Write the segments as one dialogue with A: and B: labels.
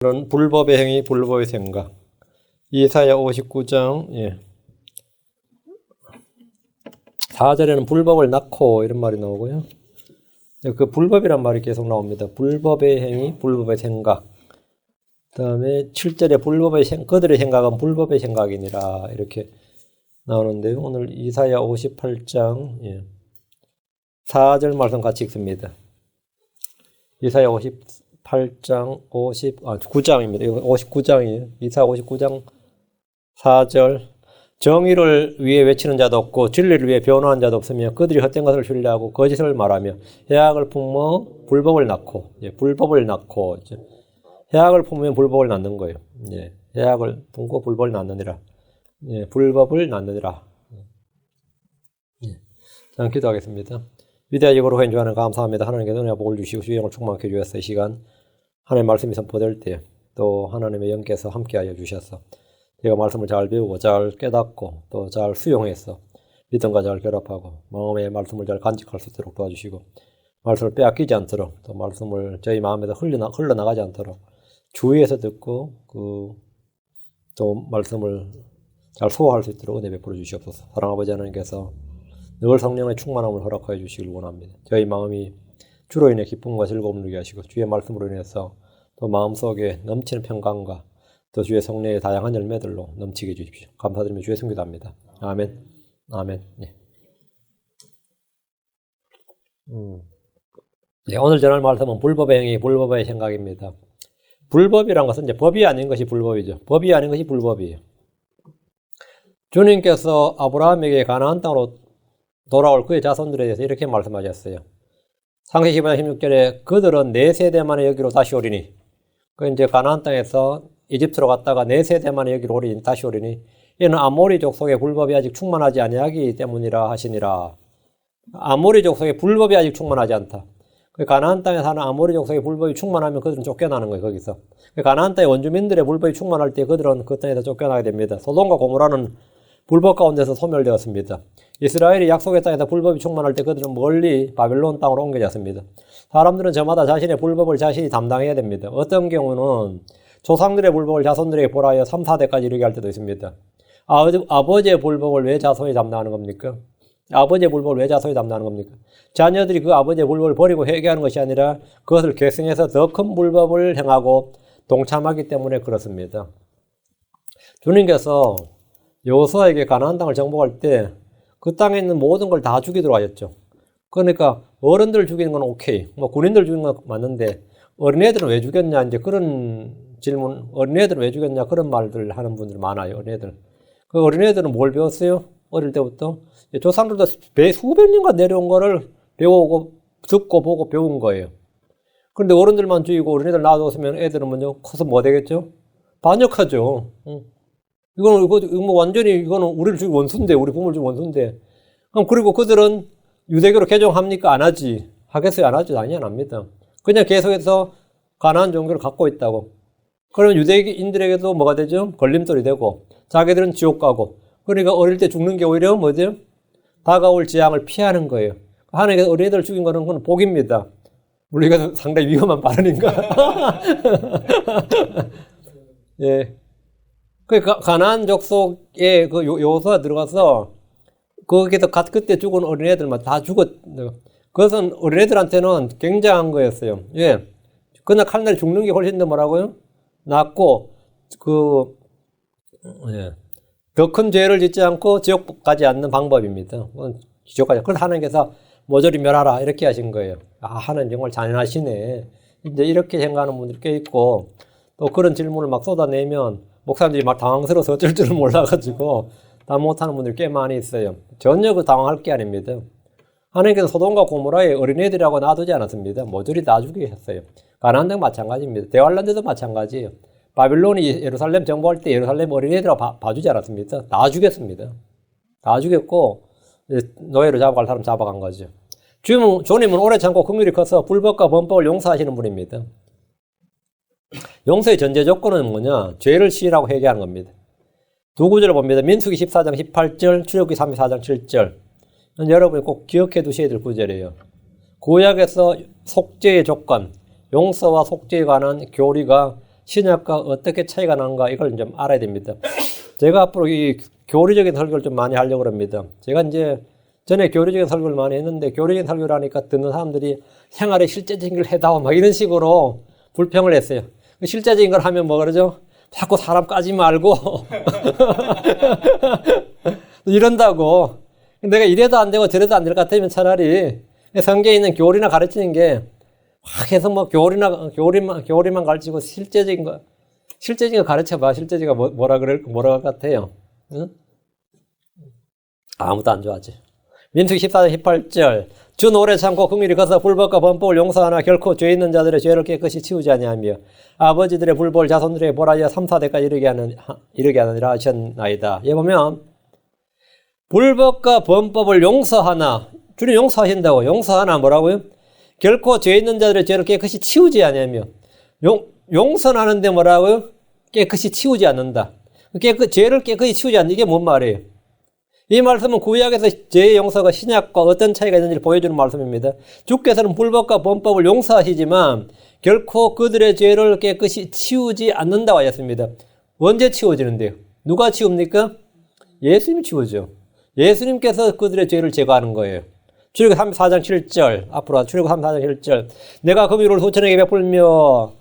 A: 불법의 행위, 불법의 생각. 이사야 59장 4절에는 불법을 낳고 이런 말이 나오고요. 그 불법이란 말이 계속 나옵니다. 불법의 행위, 불법의 생각. 그 다음에 7절에 그들의 생각은 불법의 생각이니라 이렇게 나오는데요. 오늘 이사야 58장 4절 말씀 같이 읽습니다. 이사야 58장 9장입니다. 이거 59장이에요. 이사야 59장 4절. 정의를 위해 외치는 자도 없고 진리를 위해 변호하는 자도 없으며 그들이 헛된 것을 신뢰하고 거짓을 말하며 해악을 품어 불법을 낳고 불법을 낳고 해악을 품으면 불법을 낳는 거예요. 해악을 품고 불법을 낳느니라. 불법을 낳느니라. 자, 기도하겠습니다. 위대하게 거룩하신 하나님 주하나님 감사합니다. 하나님께서 은혜와 복을 주시고 주영을 충만케 주셔서 이 시간 하나님의 말씀이 선포될 때 또 하나님의 영께서 함께하여 주셔서 제가 말씀을 잘 배우고 잘 깨닫고 또 잘 수용해서 믿음과 잘 결합하고 마음의 말씀을 잘 간직할 수 있도록 도와주시고 말씀을 빼앗기지 않도록 또 말씀을 저희 마음에서 흘러나가지 않도록 주의해서 듣고 또 말씀을 잘 소화할 수 있도록 은혜 베풀어 주시옵소서. 사랑하는 아버지 하나님께서 늘 성령의 충만함을 허락하여 주시길 원합니다. 저희 마음이 주로 인해 기쁨과 즐거움을 누리게 하시고 주의 말씀으로 인해서 또 마음속에 넘치는 평강과 또 주의 성령의 다양한 열매들로 넘치게 해주십시오. 감사드리며 주의 성기도 합니다. 아멘. 아멘. 오늘 전할 말씀은 불법의 행위, 불법의 생각입니다. 불법이란 것은 이제 법이 아닌 것이 불법이죠. 법이 아닌 것이 불법이에요. 주님께서 아브라함에게 가나안 땅으로 돌아올 그의 자손들에 대해서 이렇게 말씀하셨어요. 창세기 15장 16절에 그들은 네 세대만에 여기로 다시 오리니, 그 이제 가나안 땅에서 이집트로 갔다가 네 세대만에 여기로 다시 오리니 이는 아모리 족속의 불법이 아직 충만하지 아니하기 때문이라 하시니라. 아모리 족속의 불법이 아직 충만하지 않다. 그 가나안 땅에 사는 아모리 족속의 불법이 충만하면 그들은 쫓겨나는 거예요. 거기서 그 가나안 땅의 원주민들의 불법이 충만할 때 그들은 그 땅에서 쫓겨나게 됩니다. 소돔과 고모라는 불법 가운데서 소멸되었습니다. 이스라엘이 약속의 땅에서 불법이 충만할 때 그들은 멀리 바벨론 땅으로 옮겨졌습니다. 사람들은 저마다 자신의 불법을 자신이 담당해야 됩니다. 어떤 경우는 조상들의 불법을 자손들에게 보라하여 3, 4대까지 이르게 할 때도 있습니다. 아버지의 불법을 왜 자손이 담당하는 겁니까? 아버지의 불법을 왜 자손이 담당하는 겁니까? 자녀들이 그 아버지의 불법을 버리고 회개하는 것이 아니라 그것을 계승해서 더 큰 불법을 행하고 동참하기 때문에 그렇습니다. 주님께서 여호수아에게 가나안 땅을 정복할 때 그 땅에 있는 모든 걸 다 죽이도록 하셨죠. 그러니까 어른들 죽이는 건 오케이, 군인들 죽이는 건 맞는데 어린애들은 왜 죽였냐, 이제 그런 질문, 어린애들은 왜 죽였냐, 그런 말들 하는 분들 많아요, 어린애들. 그 어린애들은 뭘 배웠어요? 어릴 때부터? 조상들도 수백 년간 내려온 거를 배우고, 듣고, 보고, 배운 거예요. 그런데 어른들만 죽이고 어린애들 놔뒀으면 애들은 먼저 커서 뭐 되겠죠? 반역하죠. 이거 완전히, 이거는 우리를 죽인 원수인데, 우리 부모를 죽인 원수인데. 그럼 그리고 그들은 유대교로 개종합니까? 안 하지. 하겠어요? 안 하죠? 당연히 안 합니다. 그냥 계속해서 가나안 종교를 갖고 있다고. 그러면 유대인들에게도 뭐가 되죠? 걸림돌이 되고, 자기들은 지옥 가고. 그러니까 어릴 때 죽는 게 오히려 뭐죠? 다가올 재앙을 피하는 거예요. 하나님께서 어린애들을 죽인 거는 그건 복입니다. 물론 이건 상당히 위험한 발언인가? 예. 그 가나안 족속에 그 여호수아가 들어가서 거기서 그때 죽은 어린애들만 다 그것은 어린애들한테는 굉장한 거였어요. 예. 그러나 칼날에 죽는 게 훨씬 더 뭐라고요? 낫고, 더 큰 죄를 짓지 않고 지옥 가지 않는 방법입니다. 지옥 가지. 그래서 하나님께서 모조리 멸하라. 이렇게 하신 거예요. 하나님 정말 잔인하시네. 이제 이렇게 생각하는 분들이 꽤 있고, 또 그런 질문을 막 쏟아내면 목사님들이 막 당황스러워서 어쩔 줄을 몰라가지고 다 못하는 분들이 꽤 많이 있어요. 전혀 당황할 게 아닙니다. 하나님께서 소돔과 고모라의 어린애들이라고 놔두지 않았습니다. 모조리 다 죽이셨어요. 가나안 땅 마찬가지입니다. 대환란대도 마찬가지예요. 바빌론이 예루살렘 정복할 때 예루살렘 어린애들하고 봐주지 않았습니다. 다 죽였습니다. 다 죽였고 노예로 잡아갈 사람 잡아간 거죠. 주님은 오래 참고 긍휼이 커서 불법과 범법을 용서하시는 분입니다. 용서의 전제 조건은 뭐냐? 죄를 시인하고 회개하는 겁니다. 두 구절을 봅니다. 민수기 14장 18절, 출애굽기 34장 7절. 여러분이 꼭 기억해 두셔야 될 구절이에요. 구약에서 속죄의 조건, 용서와 속죄에 관한 교리가 신약과 어떻게 차이가 나는가 이걸 좀 알아야 됩니다. 제가 앞으로 이 교리적인 설교를 좀 많이 하려고 합니다. 제가 이제 전에 교리적인 설교를 많이 했는데 교리적인 설교를 하니까 듣는 사람들이 생활에 실제적인 걸 해다오 막 이런 식으로 불평을 했어요. 실제적인 걸 하면 뭐 그러죠? 자꾸 사람 까지 말고 이런다고. 내가 이래도 안 되고 저래도 안 될 것 같으면 차라리 성경에 있는 교리나 가르치는 게 확 해서 뭐 교리만 가르치고 실제적인 거 가르쳐봐. 실제적인 거 뭐라 할 것 같아요? 응? 아무도 안 좋아하지. 민수기 14장 18절. 주 오래 참고 긍휼히 거서 불법과 범법을 용서하나 결코 죄 있는 자들의 죄를 깨끗이 치우지 아니하며 아버지들의 불법을 자손들에게 벌하여 3, 4대까지 이르게 하느니라 하셨나이다. 여기 보면 불법과 범법을 용서하나, 주님 용서하신다고. 용서하나 뭐라고요? 결코 죄 있는 자들의 죄를 깨끗이 치우지 아니하며 용서는 하는데 뭐라고요? 깨끗이 치우지 않는다. 죄를 깨끗이 치우지 않는 이게 뭔 말이에요? 이 말씀은 구약에서 죄의 용서가 신약과 어떤 차이가 있는지를 보여주는 말씀입니다. 주께서는 불법과 범법을 용서하시지만 결코 그들의 죄를 깨끗이 치우지 않는다고 하셨습니다. 언제 치워지는데요? 누가 치웁니까? 예수님이 치우죠. 예수님께서 그들의 죄를 제거하는 거예요. 출애굽기 34장 7절 앞으로 출애굽기 34장 7절 내가 긍휼을 수천에게 베풀며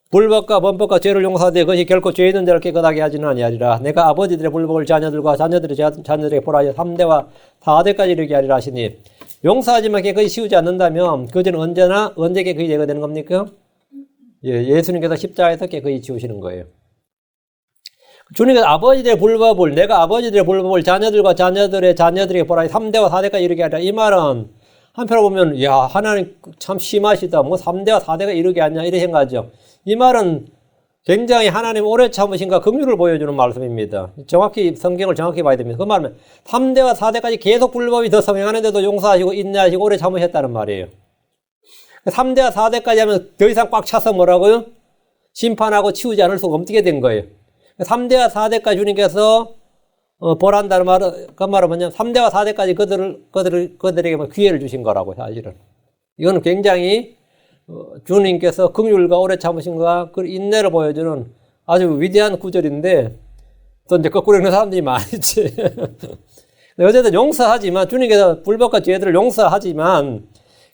A: 불법과 범법과 죄를 용서하되 그것이 결코 죄 있는 자를 깨끗하게 하지는 아니하리라. 내가 아버지들의 불법을 자녀들과 자녀들의 자녀들에게 보라하여 3대와 4대까지 이르게 하리라 하시니 용서하지만 깨끗이 치우지 않는다면 그 죄는 언제 깨끗이 제거되는 겁니까? 예수님께서 십자가에서 깨끗이 치우시는 거예요. 주님께서 아버지들의 불법을 내가 아버지들의 불법을 자녀들과 자녀들의 자녀들에게 보라하여 3대와 4대까지 이르게 하리라. 이 말은 한편으로 보면 야 하나님 참 심하시다. 뭐 3대와 4대가 이르게 하냐 이렇게 생각하죠. 이 말은 굉장히 하나님 오래 참으신가 긍휼을 보여주는 말씀입니다. 정확히 성경을 정확히 봐야 됩니다. 그 말은 3대와 4대까지 계속 불법이 더 성행하는데도 용서하시고 인내하시고 오래 참으셨다는 말이에요. 3대와 4대까지 하면 더 이상 꽉 차서 뭐라고요? 심판하고 치우지 않을 수가 없게 된 거예요. 3대와 4대까지 주님께서 벌한다는 말은 그 말은 뭐냐면 3대와 4대까지 그들에게 기회를 주신 거라고 사실은. 이거는 굉장히 주님께서 긍휼과 오래 참으신과 그 인내를 보여주는 아주 위대한 구절인데 또 이제 거꾸로 읽는 사람들이 많지. 어쨌든 용서하지만 주님께서 불법과 죄들을 용서하지만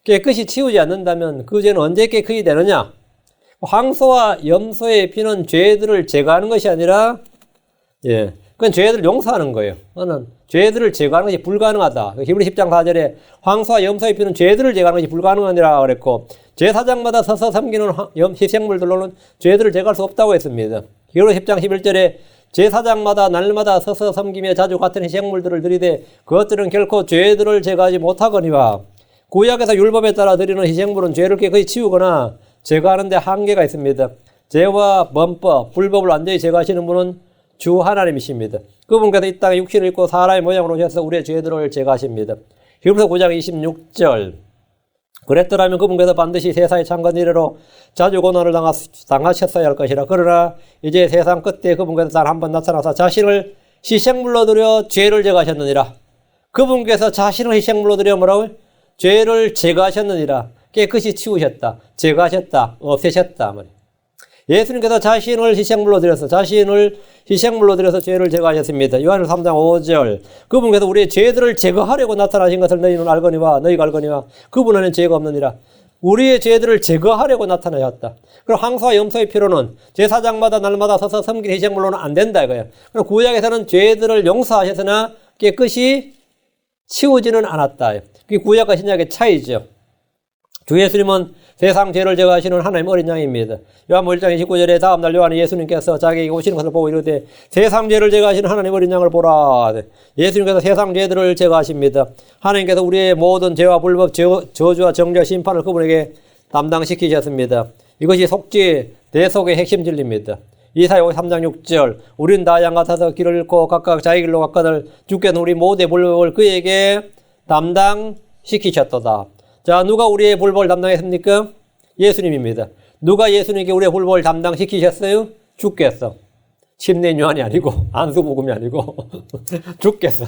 A: 깨끗이 치우지 않는다면 그 죄는 언제 깨끗이 되느냐? 황소와 염소의 피는 죄들을 제거하는 것이 아니라 그건 죄들을 용서하는 거예요. 그거는 죄들을 제거하는 것이 불가능하다. 히브리 10장 4절에 황소와 염소의 피는 죄들을 제거하는 것이 불가능하니라 그랬고 제사장마다 서서 섬기는 희생물들로는 죄들을 제거할 수 없다고 했습니다. 히브리 10장 11절에 제사장마다 날마다 서서 섬기며 자주 같은 희생물들을 드리되 그것들은 결코 죄들을 제거하지 못하거니와 구약에서 율법에 따라 드리는 희생물은 죄를 깨끗이 치우거나 제거하는 데 한계가 있습니다. 죄와 범법, 불법을 완전히 제거하시는 분은 주 하나님이십니다. 그분께서 이 땅에 육신을 입고 사람의 모양으로 오셔서 우리의 죄들을 제거하십니다. 히브리서 9장 26절 그랬더라면 그분께서 반드시 세상의 창건 이래로 자주 고난을 당하셨어야 할 것이라. 그러나 이제 세상 끝에 그분께서 단 한 번 나타나서 자신을 희생물로 드려 죄를 제거하셨느니라. 그분께서 자신을 희생물로 드려 뭐라고요? 죄를 제거하셨느니라. 깨끗이 치우셨다. 제거하셨다. 없애셨다. 예수님께서 자신을 희생물로 드려서 죄를 제거하셨습니다. 요한일서 3장 5절 그분께서 우리의 죄들을 제거하려고 나타나신 것을 너희가 알거니와 그분 안에는 죄가 없느니라. 우리의 죄들을 제거하려고 나타나셨다. 그럼 황소와 염소의 피로는 제사장마다 날마다 서서 섬긴 희생물로는 안 된다 이거예요. 그럼 구약에서는 죄들을 용서하셨으나 깨끗이 치우지는 않았다. 그게 구약과 신약의 차이죠. 주 예수님은 세상 죄를 제거하시는 하나님 어린 양입니다. 요한복음 1장 29절에 다음날 요한이 예수님께서 자기에게 오시는 것을 보고 이르되 세상 죄를 제거하시는 하나님 어린 양을 보라. 예수님께서 세상 죄들을 제거하십니다. 하나님께서 우리의 모든 죄와 불법, 저주와 정죄와 심판을 그분에게 담당시키셨습니다. 이것이 속죄, 대속의 핵심 진리입니다. 이사야 53장 6절 우린 다 양 같아서 길을 잃고 각각 자기 길로 갔거늘 주께는 우리 모두의 불법을 그에게 담당시키셨도다. 자, 누가 우리의 불법을 담당했습니까? 예수님입니다. 누가 예수님께 우리의 불법을 담당시키셨어요? 주께서. 침례 요한이 아니고 안수복음이 아니고 주께서.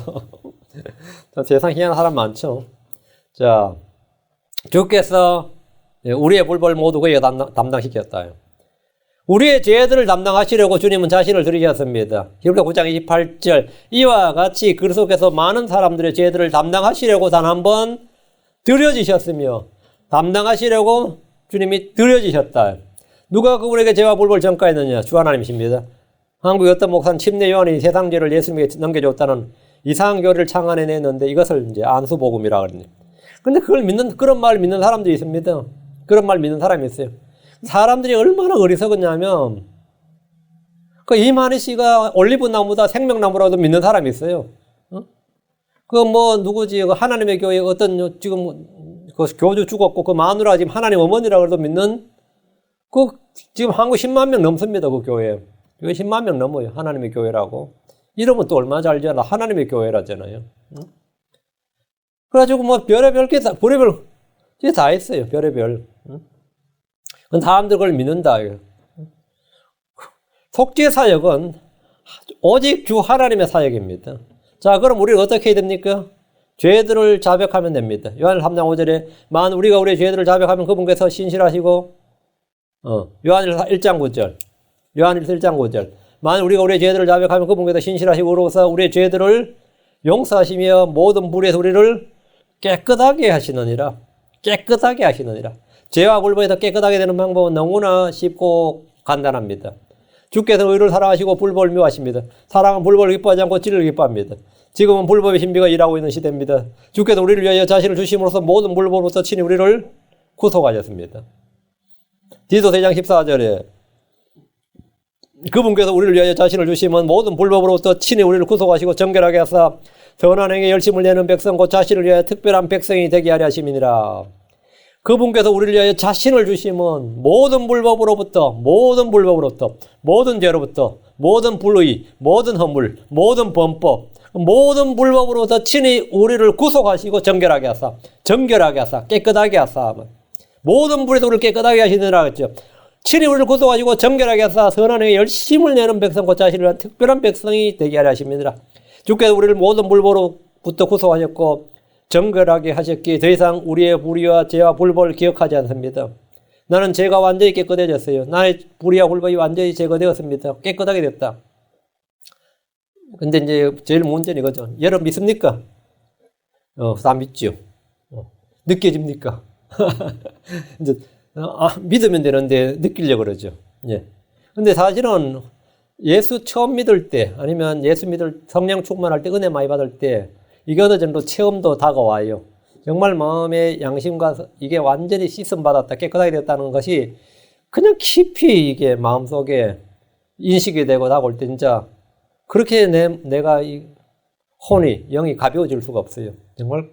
A: 세상 희한한 사람 많죠. 자, 주께서 우리의 불법을 모두 그에게 담당시켰다. 우리의 죄들을 담당하시려고 주님은 자신을 드리셨습니다. 히브리서 9장 28절 이와 같이 그 속에서 많은 사람들의 죄들을 담당하시려고 단 한 번 드려지셨으며 담당하시려고 주님이 드려지셨다. 누가 그분에게 죄와 불법을 전가했느냐? 주 하나님이십니다. 한국의 어떤 목사는 침례 요한이 세상 죄를 예수님에게 넘겨줬다는 이상한 교리를 창안해냈는데 이것을 이제 안수복음이라고 그러네요. 근데 그걸 믿는, 그런 말을 믿는 사람들이 있습니다. 그런 말 믿는 사람이 있어요. 사람들이 얼마나 어리석었냐면, 그 이만희 씨가 올리브 나무다 생명나무라도 믿는 사람이 있어요. 그 뭐, 누구지, 그 하나님의 교회 어떤 지금 그 교주 죽었고 그 마누라 지금 하나님 어머니라고 해도 믿는 그 지금 한국 10만 명 넘습니다. 그 교회. 교회 10만 명 넘어요. 하나님의 교회라고. 이러면 또 얼마나 잘 알잖아. 하나님의 교회라잖아요. 그래가지고 뭐 별의별 게 다, 별의별 게 다 했어요. 별의별. 그 사람들 그걸 믿는다. 속죄 사역은 오직 주 하나님의 사역입니다. 자, 그럼 우리는 어떻게 해야 됩니까? 죄들을 자백하면 됩니다. 요한일서 3장 5절에 만 우리가 우리의 죄들을 자백하면 그분께서 신실하시고 요한일서 1장 9절 요한일서 1장 9절 만 우리가 우리의 죄들을 자백하면 그분께서 신실하시고 그로서 우리의 죄들을 용서하시며 모든 불의에서 우리를 깨끗하게 하시느니라. 깨끗하게 하시느니라. 죄와 불법에서 깨끗하게 되는 방법은 너무나 쉽고 간단합니다. 주께서 의를 사랑하시고 불법을 미워하십니다. 사랑은 불법을 기뻐하지 않고 진리를 기뻐합니다. 지금은 불법의 신비가 일하고 있는 시대입니다. 주께서 우리를 위하여 자신을 주심으로써 모든 불법으로부터 친히 우리를 구속하셨습니다. 디도서 3장 14절에 그분께서 우리를 위하여 자신을 주시면 모든 불법으로부터 친히 우리를 구속하시고 정결하게 하사 선한 행에 열심을 내는 백성 곧 자신을 위하여 특별한 백성이 되게 하려 하심이니라. 그분께서 우리를 위하여 자신을 주시면 모든 불법으로부터 모든 죄로부터 모든 불의 모든 허물 모든 범법 모든 불법으로부터 친히 우리를 구속하시고 정결하게 하사 깨끗하게 하사 모든 불에서 우리를 깨끗하게 하시느라 했죠. 친히 우리를 구속하시고 정결하게 하사 선한 행에 열심을 내는 백성 곧 자신을 위한 특별한 백성이 되게 하려 하십니다. 주께서 우리를 모든 불법으로부터 구속하셨고 정결하게 하셨기에 더 이상 우리의 불의와 죄와 불법을 기억하지 않습니다. 나는 죄가 완전히 깨끗해졌어요. 나의 불의와 불법이 완전히 제거되었습니다. 깨끗하게 됐다. 근데 이제 제일 문제는 이거죠. 여러분 믿습니까? 다 믿죠. 느껴집니까? 이제 믿으면 되는데 느끼려고 그러죠. 예. 근데 사실은 예수 처음 믿을 때 아니면 예수 믿을 성령 충만할 때 은혜 많이 받을 때 이게 어느 정도 체험도 다가와요. 정말 마음의 양심과 이게 완전히 씻음 받았다, 깨끗하게 됐다는 것이 그냥 깊이 이게 마음속에 인식이 되고 다가올 때 진짜 그렇게 내가 이 혼이, 영이 가벼워질 수가 없어요. 정말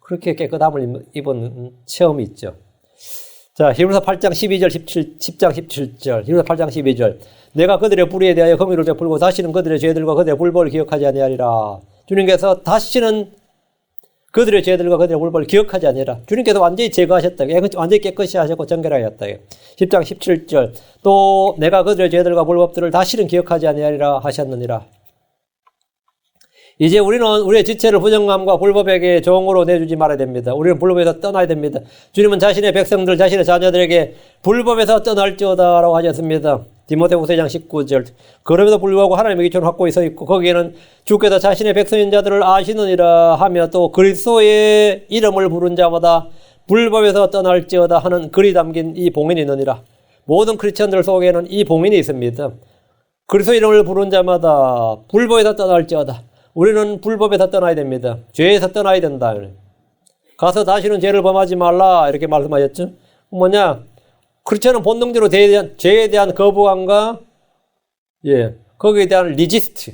A: 그렇게 깨끗함을 입은 체험이 있죠. 자, 히브리서 8장 12절, 10장 17절, 히브리서 8장 12절. 내가 그들의 불의에 대하여 긍휼을 베풀고 다시는 그들의 죄들과 그들의 불법을 기억하지 아니하리라. 주님께서 다시는 그들의 죄들과 그들의 불법을 기억하지 아니하리라. 주님께서 완전히 제거하셨다. 완전히 깨끗이 하셨고 정결하게 하셨다. 10장 17절. 또 내가 그들의 죄들과 불법들을 다시는 기억하지 아니하리라 하셨느니라. 이제 우리는 우리의 지체를 부정함과 불법에게 종으로 내주지 말아야 됩니다. 우리는 불법에서 떠나야 됩니다. 주님은 자신의 백성들, 자신의 자녀들에게 불법에서 떠날지어다라고 하셨습니다. 디모데후서 2장 19절. 그럼에도 불구하고 하나님의 기초는 확고히 서 있고 거기에는 주께서 자신의 백성인 자들을 아시느니라 하며 또 그리스도의 이름을 부른 자마다 불법에서 떠날지어다 하는 글이 담긴 이 봉인이 있느니라. 모든 크리스천들 속에는 이 봉인이 있습니다. 그리스도 이름을 부른 자마다 불법에서 떠날지어다. 우리는 불법에서 떠나야 됩니다. 죄에서 떠나야 된다. 가서 다시는 죄를 범하지 말라 이렇게 말씀하셨죠. 뭐냐? 크리스천은 본능적으로 죄에 대한 거부감과 거기에 대한 리지스트,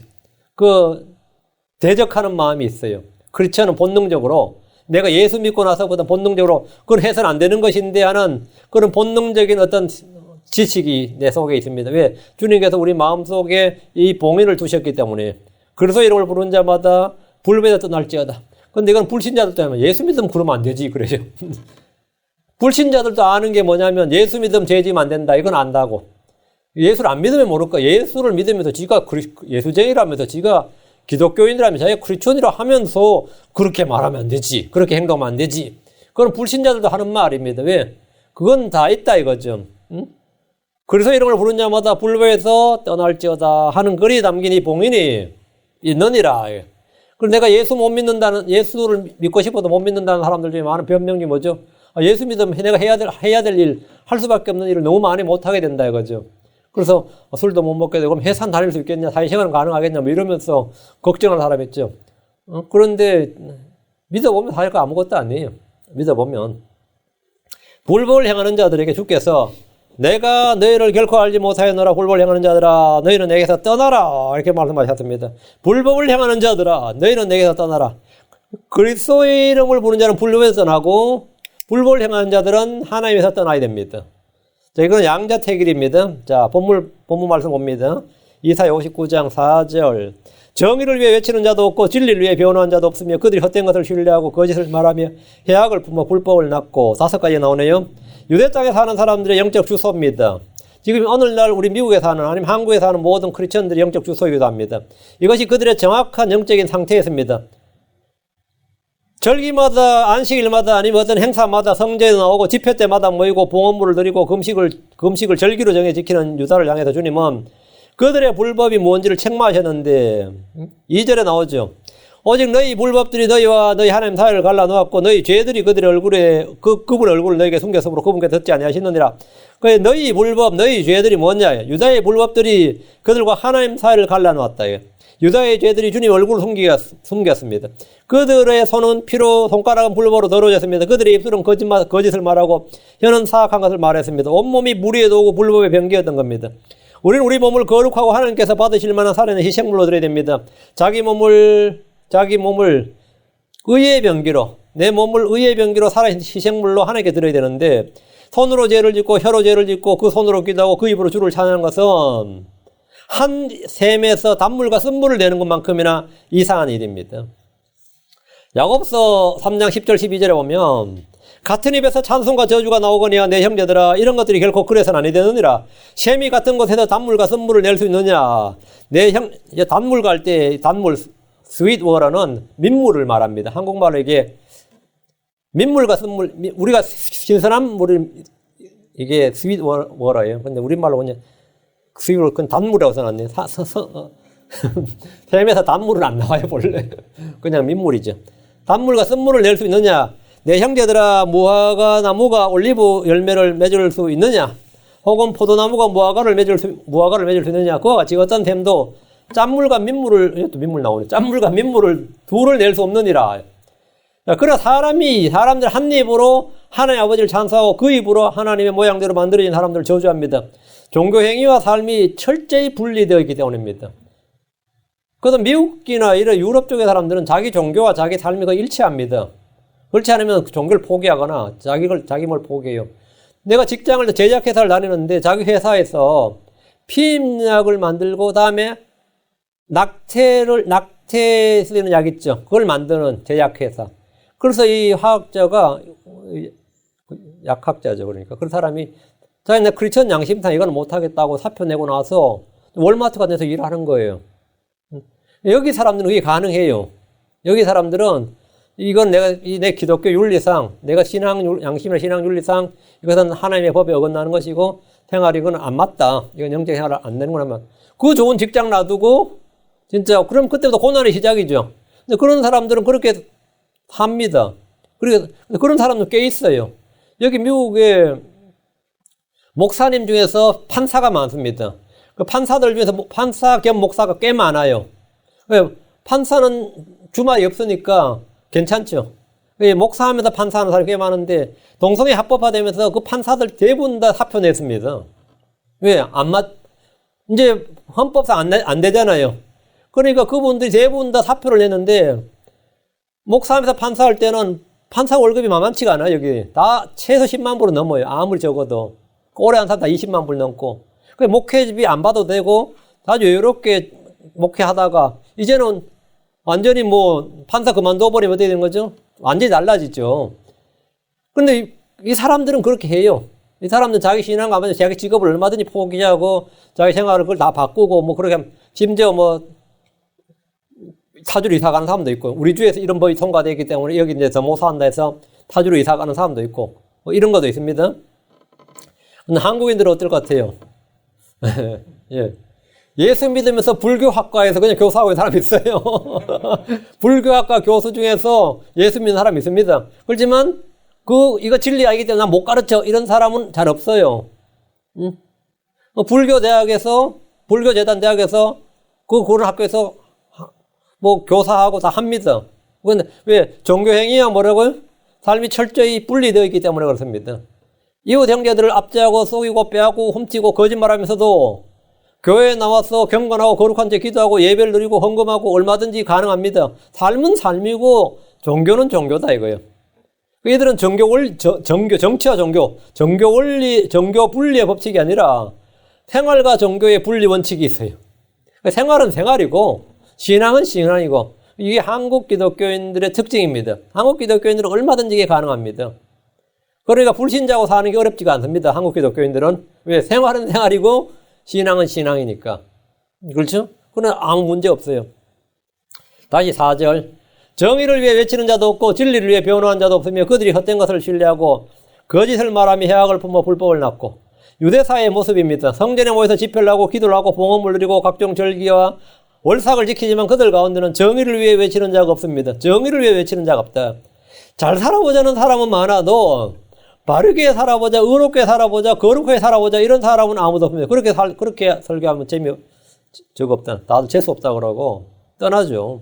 A: 대적하는 마음이 있어요. 크리스천은 본능적으로 내가 예수 믿고 나서보다 본능적으로 그건 해서는 안 되는 것인데 하는 그런 본능적인 어떤 지식이 내 속에 있습니다. 왜? 주님께서 우리 마음속에 이 봉인을 두셨기 때문에. 그래서 이름을 부른 자마다 불법에서 떠날지어다. 근데 이건 불신자들 때문에 예수 믿으면 그러면 안 되지 그래요. 불신자들도 아는 게 뭐냐면 예수 믿으면 죄 지면 안 된다. 이건 안다고. 예수를 안 믿으면 모를까. 예수를 믿으면서 지가 예수쟁이라면서 지가 기독교인이라면서 자기가 크리스천이라 하면서 그렇게 말하면 안 되지. 그렇게 행동하면 안 되지. 그건 불신자들도 하는 말입니다. 왜? 그건 다 있다 이거죠. 응? 그래서 이런 걸 부른 자마다 불법에서 떠날지어다 하는 글이 담긴 이 봉인이 있느니라. 그리고 내가 예수를 믿고 싶어도 못 믿는다는 사람들 중에 많은 변명이 뭐죠? 예수 믿으면 내가 해야 될 일, 할 수밖에 없는 일을 너무 많이 못하게 된다 이거죠. 그래서 술도 못 먹게 되고, 그럼 회사 다닐 수 있겠냐? 사회생활은 가능하겠냐? 뭐 이러면서 걱정하는 사람 있죠. 그런데 믿어보면 사실 아무것도 아니에요. 믿어보면. 불법을 행하는 자들에게 주께서 내가 너희를 결코 알지 못하였노라. 불법을 행하는 자들아 너희는 내게서 떠나라 이렇게 말씀하셨습니다. 불법을 행하는 자들아 너희는 내게서 떠나라. 그리스도의 이름을 부르는 자는 불법에서 떠나고 불법을 행하는 자들은 하나님에서 떠나야 됩니다. 자, 이건 양자택일입니다. 자, 본문 말씀 봅니다. 이사야 59장 4절. 정의를 위해 외치는 자도 없고 진리를 위해 변호한 자도 없으며 그들이 헛된 것을 신뢰하고 거짓을 말하며 해악을 품어 불법을 낳고 5가지 나오네요. 유대 땅에 사는 사람들의 영적 주소입니다. 지금 오늘날 우리 미국에 사는 아니면 한국에 사는 모든 크리스천들의 영적 주소이기도 합니다. 이것이 그들의 정확한 영적인 상태였습니다. 절기마다 안식일마다 아니면 어떤 행사마다 성전에 나오고 집회 때마다 모이고 봉헌물을 드리고 금식을 절기로 정해 지키는 유다를 향해서 주님은 그들의 불법이 뭔지를 책망하셨는데 2절에 나오죠. 오직 너희 불법들이 너희와 너희 하나님 사이를 갈라놓았고 너희 죄들이 그들의 얼굴에 그분의 얼굴을 너희에게 숨겨서으로 그분께 듣지 아니하시느니라. 그래서 너희 불법 너희 죄들이 뭐냐? 유다의 불법들이 그들과 하나님 사이를 갈라놓았다. 유다의 죄들이 주님 얼굴을 숨겼습니다. 그들의 손은 피로 손가락은 불법으로 더러워졌습니다. 그들의 입술은 거짓을 말하고 혀는 사악한 것을 말했습니다. 온몸이 무리에 도고 불법의 병기였던 겁니다. 우리는 우리 몸을 거룩하고 하나님께서 받으실 만한 살아있는 희생물로 드려야 됩니다. 자기 몸을 의의 병기로, 내 몸을 의의 병기로 살아있는 희생물로 하나님께 드려야 되는데 손으로 죄를 짓고 혀로 죄를 짓고 그 손으로 기도하고 그 입으로 주를 찬양하는 것은 한 셈에서 단물과 쓴물을 내는 것만큼이나 이상한 일입니다. 야고보서 3장 10절 12절에 보면 같은 입에서 찬송과 저주가 나오거니와 내 형제들아 이런 것들이 결코 그래서는 아니 되느니라. 셈이 같은 곳에서 단물과 쓴물을 낼 수 있느냐. 단물과 할 때 단물 스윗 워러는 민물을 말합니다. 한국말로 이게 민물과 쓴물, 우리가 신선한 물이 이게 스윗 워러예요. 근데 우리말로 그냥 스윗을 그건 단물이라고 써놨네요. 셈에서 단물은 안 나와요 원래. 그냥 민물이죠. 단물과 쓴물을 낼 수 있느냐. 내 형제들아 무화과 나무가 올리브 열매를 맺을 수 있느냐? 혹은 포도나무가 무화과를 맺을 수 있느냐? 그와 같이 어떤 셈도 짠물과 민물을, 이것도 민물 나오네. 짠물과 민물을 둘을 낼 수 없느니라. 그러나 사람들 한 입으로 하나님 아버지를 찬송하고 그 입으로 하나님의 모양대로 만들어진 사람들을 저주합니다. 종교 행위와 삶이 철저히 분리되어 있기 때문입니다. 그래서 미국이나 이런 유럽 쪽의 사람들은 자기 종교와 자기 삶이 거의 일치합니다. 그렇지 않으면 종교를 포기하거나 자기 뭘 포기해요. 내가 직장을 제약회사를 다니는데 자기 회사에서 피임약을 만들고 다음에 낙태 쓰는 약 있죠. 그걸 만드는 제약회사. 그래서 이 화학자가 약학자죠. 그러니까 그 사람이 자기네 크리스천 양심상 이건 못하겠다고 사표 내고 나서 월마트 같은 데서 일하는 거예요. 여기 사람들은 그게 가능해요. 여기 사람들은 이건 내 기독교 윤리상, 내가 양심이나 신앙 윤리상 이것은 하나님의 법에 어긋나는 것이고 생활이 이건 안 맞다. 이건 영적 생활을 안 되는 거라면 그 좋은 직장 놔두고 진짜 그럼 그때부터 고난의 시작이죠. 근데 그런 사람들은 그렇게 합니다. 그런 사람도 꽤 있어요. 여기 미국에 목사님 중에서 판사가 많습니다. 그 판사들 중에서 판사 겸 목사가 꽤 많아요. 판사는 주말이 없으니까 괜찮죠. 목사하면서 판사하는 사람이 꽤 많은데 동성애 합법화되면서 그 판사들 대부분 다 사표 냈습니다. 왜? 이제 헌법상 안 되잖아요. 그러니까 그분들이 대부분 다 사표를 냈는데 목사하면서 판사할 때는 판사 월급이 만만치가 않아요. 여기 다 최소 10만 불은 넘어요. 아무리 적어도. 오래 한 사람 다 20만 불 넘고. 목회비 안 받아도 되고 아주 여유롭게 목회하다가 이제는 완전히 판사 그만둬버리면 어떻게 되는 거죠? 완전히 달라지죠. 근데 이 사람들은 그렇게 해요. 이 사람들은 자기 신앙 가면 자기 직업을 얼마든지 포기하고 자기 생활을 그걸 다 바꾸고 그렇게 심지어 타주로 이사 가는 사람도 있고 우리 주에서 이런 법이 통과되기 때문에 여기 이제 더 못 산다 해서 타주로 이사 가는 사람도 있고 이런 것도 있습니다. 근데 한국인들은 어떨 것 같아요? 예. 예수 믿으면서 불교학과에서 그냥 교사하고 있는 사람이 있어요. 불교학과 교수 중에서 예수 믿는 사람이 있습니다. 그렇지만 이거 진리 아니기 때문에 난 못 가르쳐. 이런 사람은 잘 없어요. 응? 불교재단 대학에서 그런 학교에서 뭐 교사하고 다 합니다. 근데 왜? 종교행위야 뭐라고요? 삶이 철저히 분리되어 있기 때문에 그렇습니다. 이웃 형제들을 압제하고 속이고 빼앗고 훔치고 거짓말하면서도 교회에 나와서 경건하고 거룩한 채 기도하고 예배를 드리고 헌금하고 얼마든지 가능합니다. 삶은 삶이고 종교는 종교다 이거예요. 얘들은 정치와 종교 원리, 종교 분리의 법칙이 아니라 생활과 종교의 분리 원칙이 있어요. 생활은 생활이고 신앙은 신앙이고 이게 한국 기독교인들의 특징입니다. 한국 기독교인들은 얼마든지 이게 가능합니다. 그러니까 불신자고 사는 게 어렵지가 않습니다. 한국 기독교인들은. 왜? 생활은 생활이고 신앙은 신앙이니까. 그렇죠? 그러나 아무 문제 없어요. 다시 4절. 정의를 위해 외치는 자도 없고 진리를 위해 변호한 자도 없으며 그들이 헛된 것을 신뢰하고 거짓을 말하며 해악을 품어 불법을 낳고. 유대사의 모습입니다. 성전에 모여서 집회를 하고 기도를 하고 봉헌을 드리고 각종 절기와 월삭을 지키지만 그들 가운데는 정의를 위해 외치는 자가 없습니다. 정의를 위해 외치는 자가 없다. 잘 살아보자는 사람은 많아도 바르게 살아보자, 의롭게 살아보자, 거룩하게 살아보자 이런 사람은 아무도 없습니다. 그렇게 설교하면 저거 없다. 나도 재수 없다 그러고 떠나죠.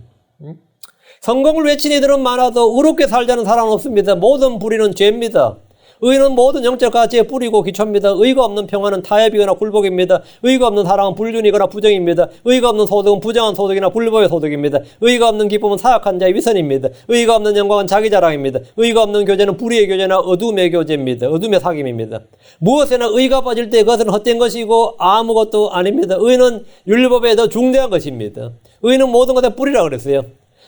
A: 성공을 외친 이들은 많아도 의롭게 살자는 사람은 없습니다. 모든 불의는 죄입니다. 의는 모든 영적 가치에 뿌리고 기초입니다. 의가 없는 평화는 타협이거나 굴복입니다. 의가 없는 사랑은 불륜이거나 부정입니다. 의가 없는 소득은 부정한 소득이나 불법의 소득입니다. 의가 없는 기쁨은 사악한 자의 위선입니다. 의가 없는 영광은 자기 자랑입니다. 의가 없는 교제는 불의의 교제나 어둠의 교제입니다. 어둠의 사귐입니다. 무엇에나 의가 빠질 때 그것은 헛된 것이고 아무것도 아닙니다. 의는 율법에 더 중대한 것입니다. 의는 모든 것의 뿌리라 그랬어요.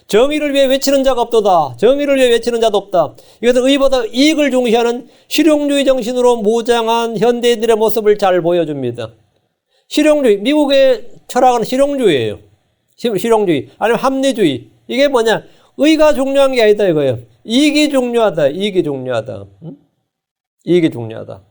A: 정의를 위해 외치는 자가 없도다. 정의를 위해 외치는 자도 없다. 이것은 의보다 이익을 중시하는 실용주의 정신으로 무장한 현대인들의 모습을 잘 보여줍니다. 실용주의, 미국의 철학은 실용주의예요. 실용주의, 아니면 합리주의. 이게 뭐냐? 의가 중요한 게 아니다 이거예요. 이익이 중요하다. 이익이 중요하다. 이익이 중요하다.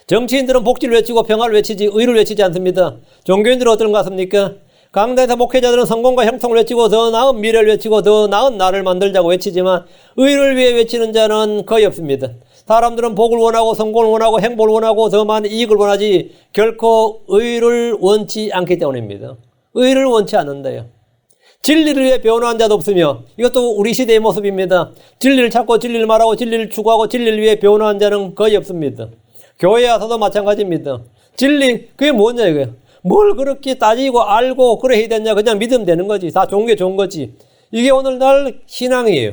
A: 정치인들은 복지를 외치고 평화를 외치지 의를 외치지 않습니다. 종교인들은 어떤 것 같습니까? 강단에서 목회자들은 성공과 형통을 외치고 더 나은 미래를 외치고 더 나은 나를 만들자고 외치지만 의를 위해 외치는 자는 거의 없습니다. 사람들은 복을 원하고 성공을 원하고 행복을 원하고 더 많은 이익을 원하지 결코 의를 원치 않기 때문입니다. 의를 원치 않는다요. 진리를 위해 변호한 자도 없으며 이것도 우리 시대의 모습입니다. 진리를 찾고 진리를 말하고 진리를 추구하고 진리를 위해 변호한 자는 거의 없습니다. 교회에 와서도 마찬가지입니다. 진리 그게 뭐냐 이거예요. 뭘 그렇게 따지고 알고 그래 해야 되냐 그냥 믿으면 되는 거지. 다 좋은 게 좋은 거지. 이게 오늘날 신앙이에요.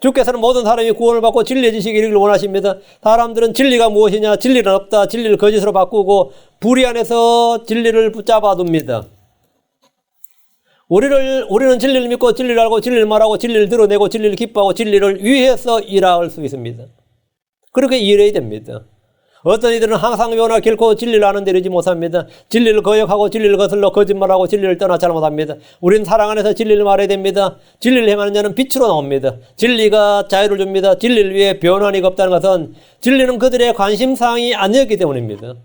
A: 주께서는 모든 사람이 구원을 받고 진리의 지식을 이루기를 원하십니다. 사람들은 진리가 무엇이냐 진리는 없다. 진리를 거짓으로 바꾸고 불의 안에서 진리를 붙잡아 둡니다. 우리는 진리를 믿고 진리를 알고 진리를 말하고 진리를 드러내고 진리를 기뻐하고 진리를 위해서 일할 수 있습니다. 그렇게 일해야 됩니다. 어떤 이들은 항상 변화 결코 진리를 아는 데 이르지 못합니다. 진리를 거역하고 진리를 거슬러 거짓말하고 진리를 떠나 잘못합니다. 우리는 사랑 안에서 진리를 말해야 됩니다. 진리를 행하는 자는 빛으로 나옵니다. 진리가 자유를 줍니다. 진리를 위해 변환이 없다는 것은 진리는 그들의 관심사항이 아니었기 때문입니다.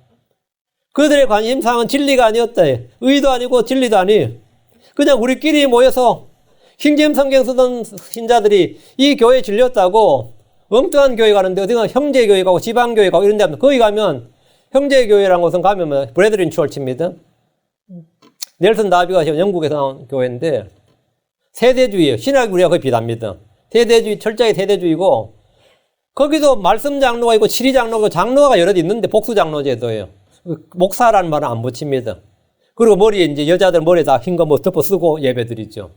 A: 그들의 관심사항은 진리가 아니었다. 의도 아니고 진리도 아니에요. 그냥 우리끼리 모여서 킹제임스 성경 쓰던 신자들이 이 교회에 질렸다고 엉뚱한 교회 가는데 어디가 형제교회 가고 지방교회 가고 이런 데 하면 거기 가면 형제교회라는 곳은 가면 브레드린 철치입니다. 넬슨 다비가 영국에서 나온 교회인데 세대주의예요. 신학이 우리가 거의 비답니다. 세대주의, 철저하게 세대주의고 거기도 말씀 장로가 있고 치리 장로가 장로가 여럿 있는데 복수 장로 제도예요. 목사라는 말은 안 붙입니다. 그리고 머리에 이제 여자들 머리에다 흰 거 뭐 덮어 쓰고 예배 드리죠.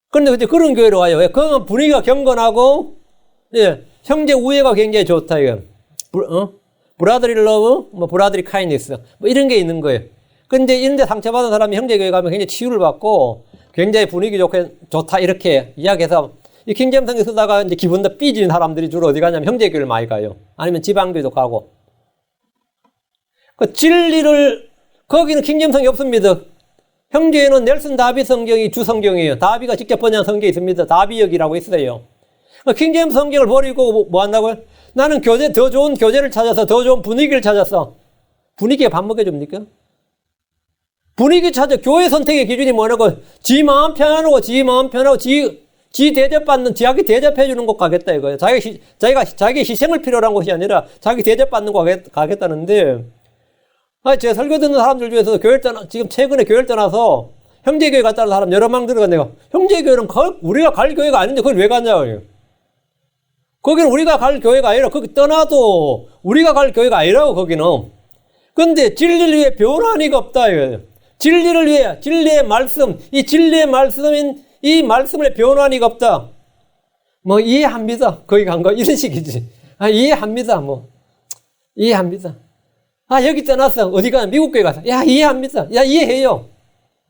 A: 그런데 이제 그런 교회로 와요. 왜? 그건 분위기가 경건하고 예, 형제 우애가 굉장히 좋다, 이거. 브라더리 러브, 브라더리 카인니스, 이런 게 있는 거예요. 근데 이런 데 상처받은 사람이 형제교회 가면 굉장히 치유를 받고 굉장히 분위기 좋다, 이렇게 이야기해서 이 킹제임스 성경 쓰다가 이제 기분 더 삐진 사람들이 주로 어디 가냐면 형제교회를 많이 가요. 아니면 지방교회도 가고. 그 진리를, 거기는 킹제임스 성경이 없습니다. 형제에는 넬슨 다비 성경이 주 성경이에요. 다비가 직접 번역한 성경이 있습니다. 다비역이라고 있어요. 킹제임스 성경을 버리고 뭐 한다고요? 나는 더 좋은 교재를 찾아서 더 좋은 분위기를 찾았어. 분위기에 밥 먹여줍니까? 분위기 찾아. 교회 선택의 기준이 뭐냐고. 지 마음 편하고, 지 대접받는, 지하게 대접해주는 곳 가겠다, 이거예요. 자기 희생을 필요로 한 곳이 아니라 자기 대접받는 곳 가겠다는데, 제 설교 듣는 사람들 중에서 지금 최근에 교회를 떠나서 형제교회 갔다는 사람 여러 명 들어갔네요. 형제교회는 우리가 갈 교회가 아닌데 그걸 왜 갔냐고요. 거기는 우리가 갈 교회가 아니라, 거기 떠나도 우리가 갈 교회가 아니라고, 거기는. 근데 진리를 위해 변화한 이가 없다, 이거예요. 진리를 위해, 진리의 말씀, 이 진리의 말씀인 이 말씀을 변화한 이가 없다. 뭐, 이해합니다. 거기 간 거. 이런 식이지. 이해합니다. 뭐. 이해합니다. 여기 떠났어. 어디가? 미국 교회 가서. 이해합니다. 이해해요.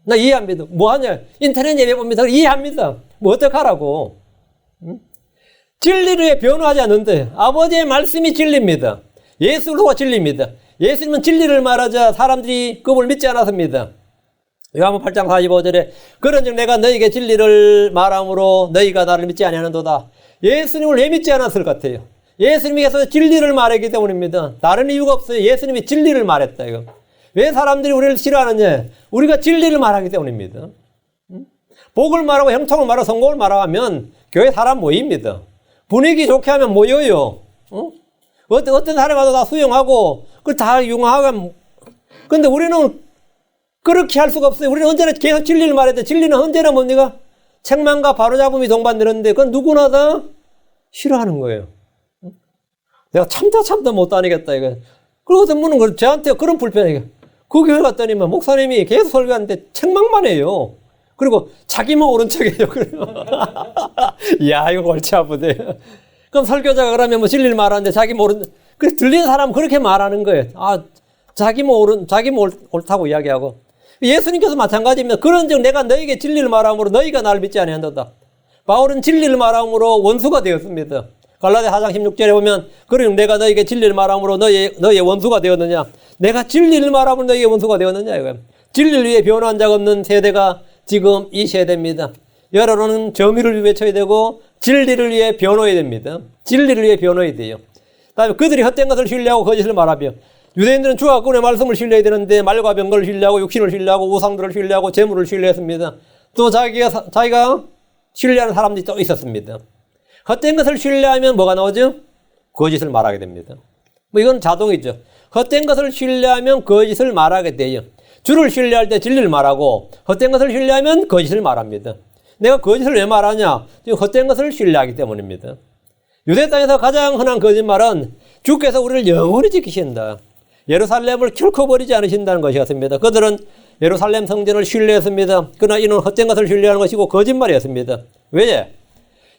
A: 나 이해합니다. 뭐 하냐? 인터넷 예배 봅니다. 이해합니다. 뭐, 어떡하라고. 응? 진리를 위해 변화하지 않는데, 아버지의 말씀이 진리입니다. 예수로가 진리입니다. 예수님은 진리를 말하자 사람들이 그분을 믿지 않았습니다. 요한복음 8장 45절에 그런즉 내가 너희에게 진리를 말함으로 너희가 나를 믿지 아니하는도다. 예수님을 왜 믿지 않았을 것 같아요? 예수님께서 진리를 말했기 때문입니다. 다른 이유가 없어요. 예수님이 진리를 말했다, 이거. 왜 사람들이 우리를 싫어하느냐? 우리가 진리를 말하기 때문입니다. 복을 말하고 형통을 말하고 성공을 말하면 교회 사람 모입니다. 분위기 좋게 하면 모여요. 어떤 사람이 와도 다 수용하고, 다 융화하고. 근데 우리는 그렇게 할 수가 없어요. 우리는 언제나 계속 진리를 말해야 돼. 진리는 언제나 뭡니까? 책망과 바로잡음이 동반되는데, 그건 누구나 다 싫어하는 거예요. 내가 참다 못 다니겠다, 이거. 그리고 어떤 분은 저한테 그런 불편해요. 그 교회 갔더니만 목사님이 계속 설교하는데 책망만 해요. 그리고 자기만 옳은 척해요. 이야, 이거 골치 아프대. 그럼 설교자가 그러면 뭐 진리를 말하는데 자기 모르는, 그래서 들리는 사람은 그렇게 말하는 거예요. 자기 옳다고 이야기하고. 예수님께서 마찬가지입니다. 그런즉 내가 너희에게 진리를 말함으로 너희가 나를 믿지 아니한다. 바울은 진리를 말함으로 원수가 되었습니다. 갈라디아 4장 16절에 보면, 그러니 내가 너희에게 진리를 말함으로 너희의 원수가 되었느냐. 내가 진리를 말함으로 너희의 원수가 되었느냐, 이거예요. 진리를 위해 변화한 적 없는 세대가 지금 이 세대입니다. 여러분은 정의를 외쳐야 되고 진리를 위해 변호해야 됩니다. 진리를 위해 변호해야 돼요. 다음에 그들이 헛된 것을 신뢰하고 거짓을 말하며, 유대인들은 주와 그분의 말씀을 신뢰해야 되는데 말과 병거를 신뢰하고 육신을 신뢰하고 우상들을 신뢰하고 재물을 신뢰했습니다. 또 자기가 신뢰하는 사람들이 또 있었습니다. 헛된 것을 신뢰하면 뭐가 나오죠? 거짓을 말하게 됩니다. 뭐 이건 자동이죠. 헛된 것을 신뢰하면 거짓을 말하게 돼요. 주를 신뢰할 때 진리를 말하고 헛된 것을 신뢰하면 거짓을 말합니다. 내가 거짓을 왜 말하냐? 지금 헛된 것을 신뢰하기 때문입니다. 유대 땅에서 가장 흔한 거짓말은 주께서 우리를 영원히 지키신다. 예루살렘을 결코 버리지 않으신다는 것이었습니다. 그들은 예루살렘 성전을 신뢰했습니다. 그러나 이는 헛된 것을 신뢰하는 것이고 거짓말이었습니다. 왜?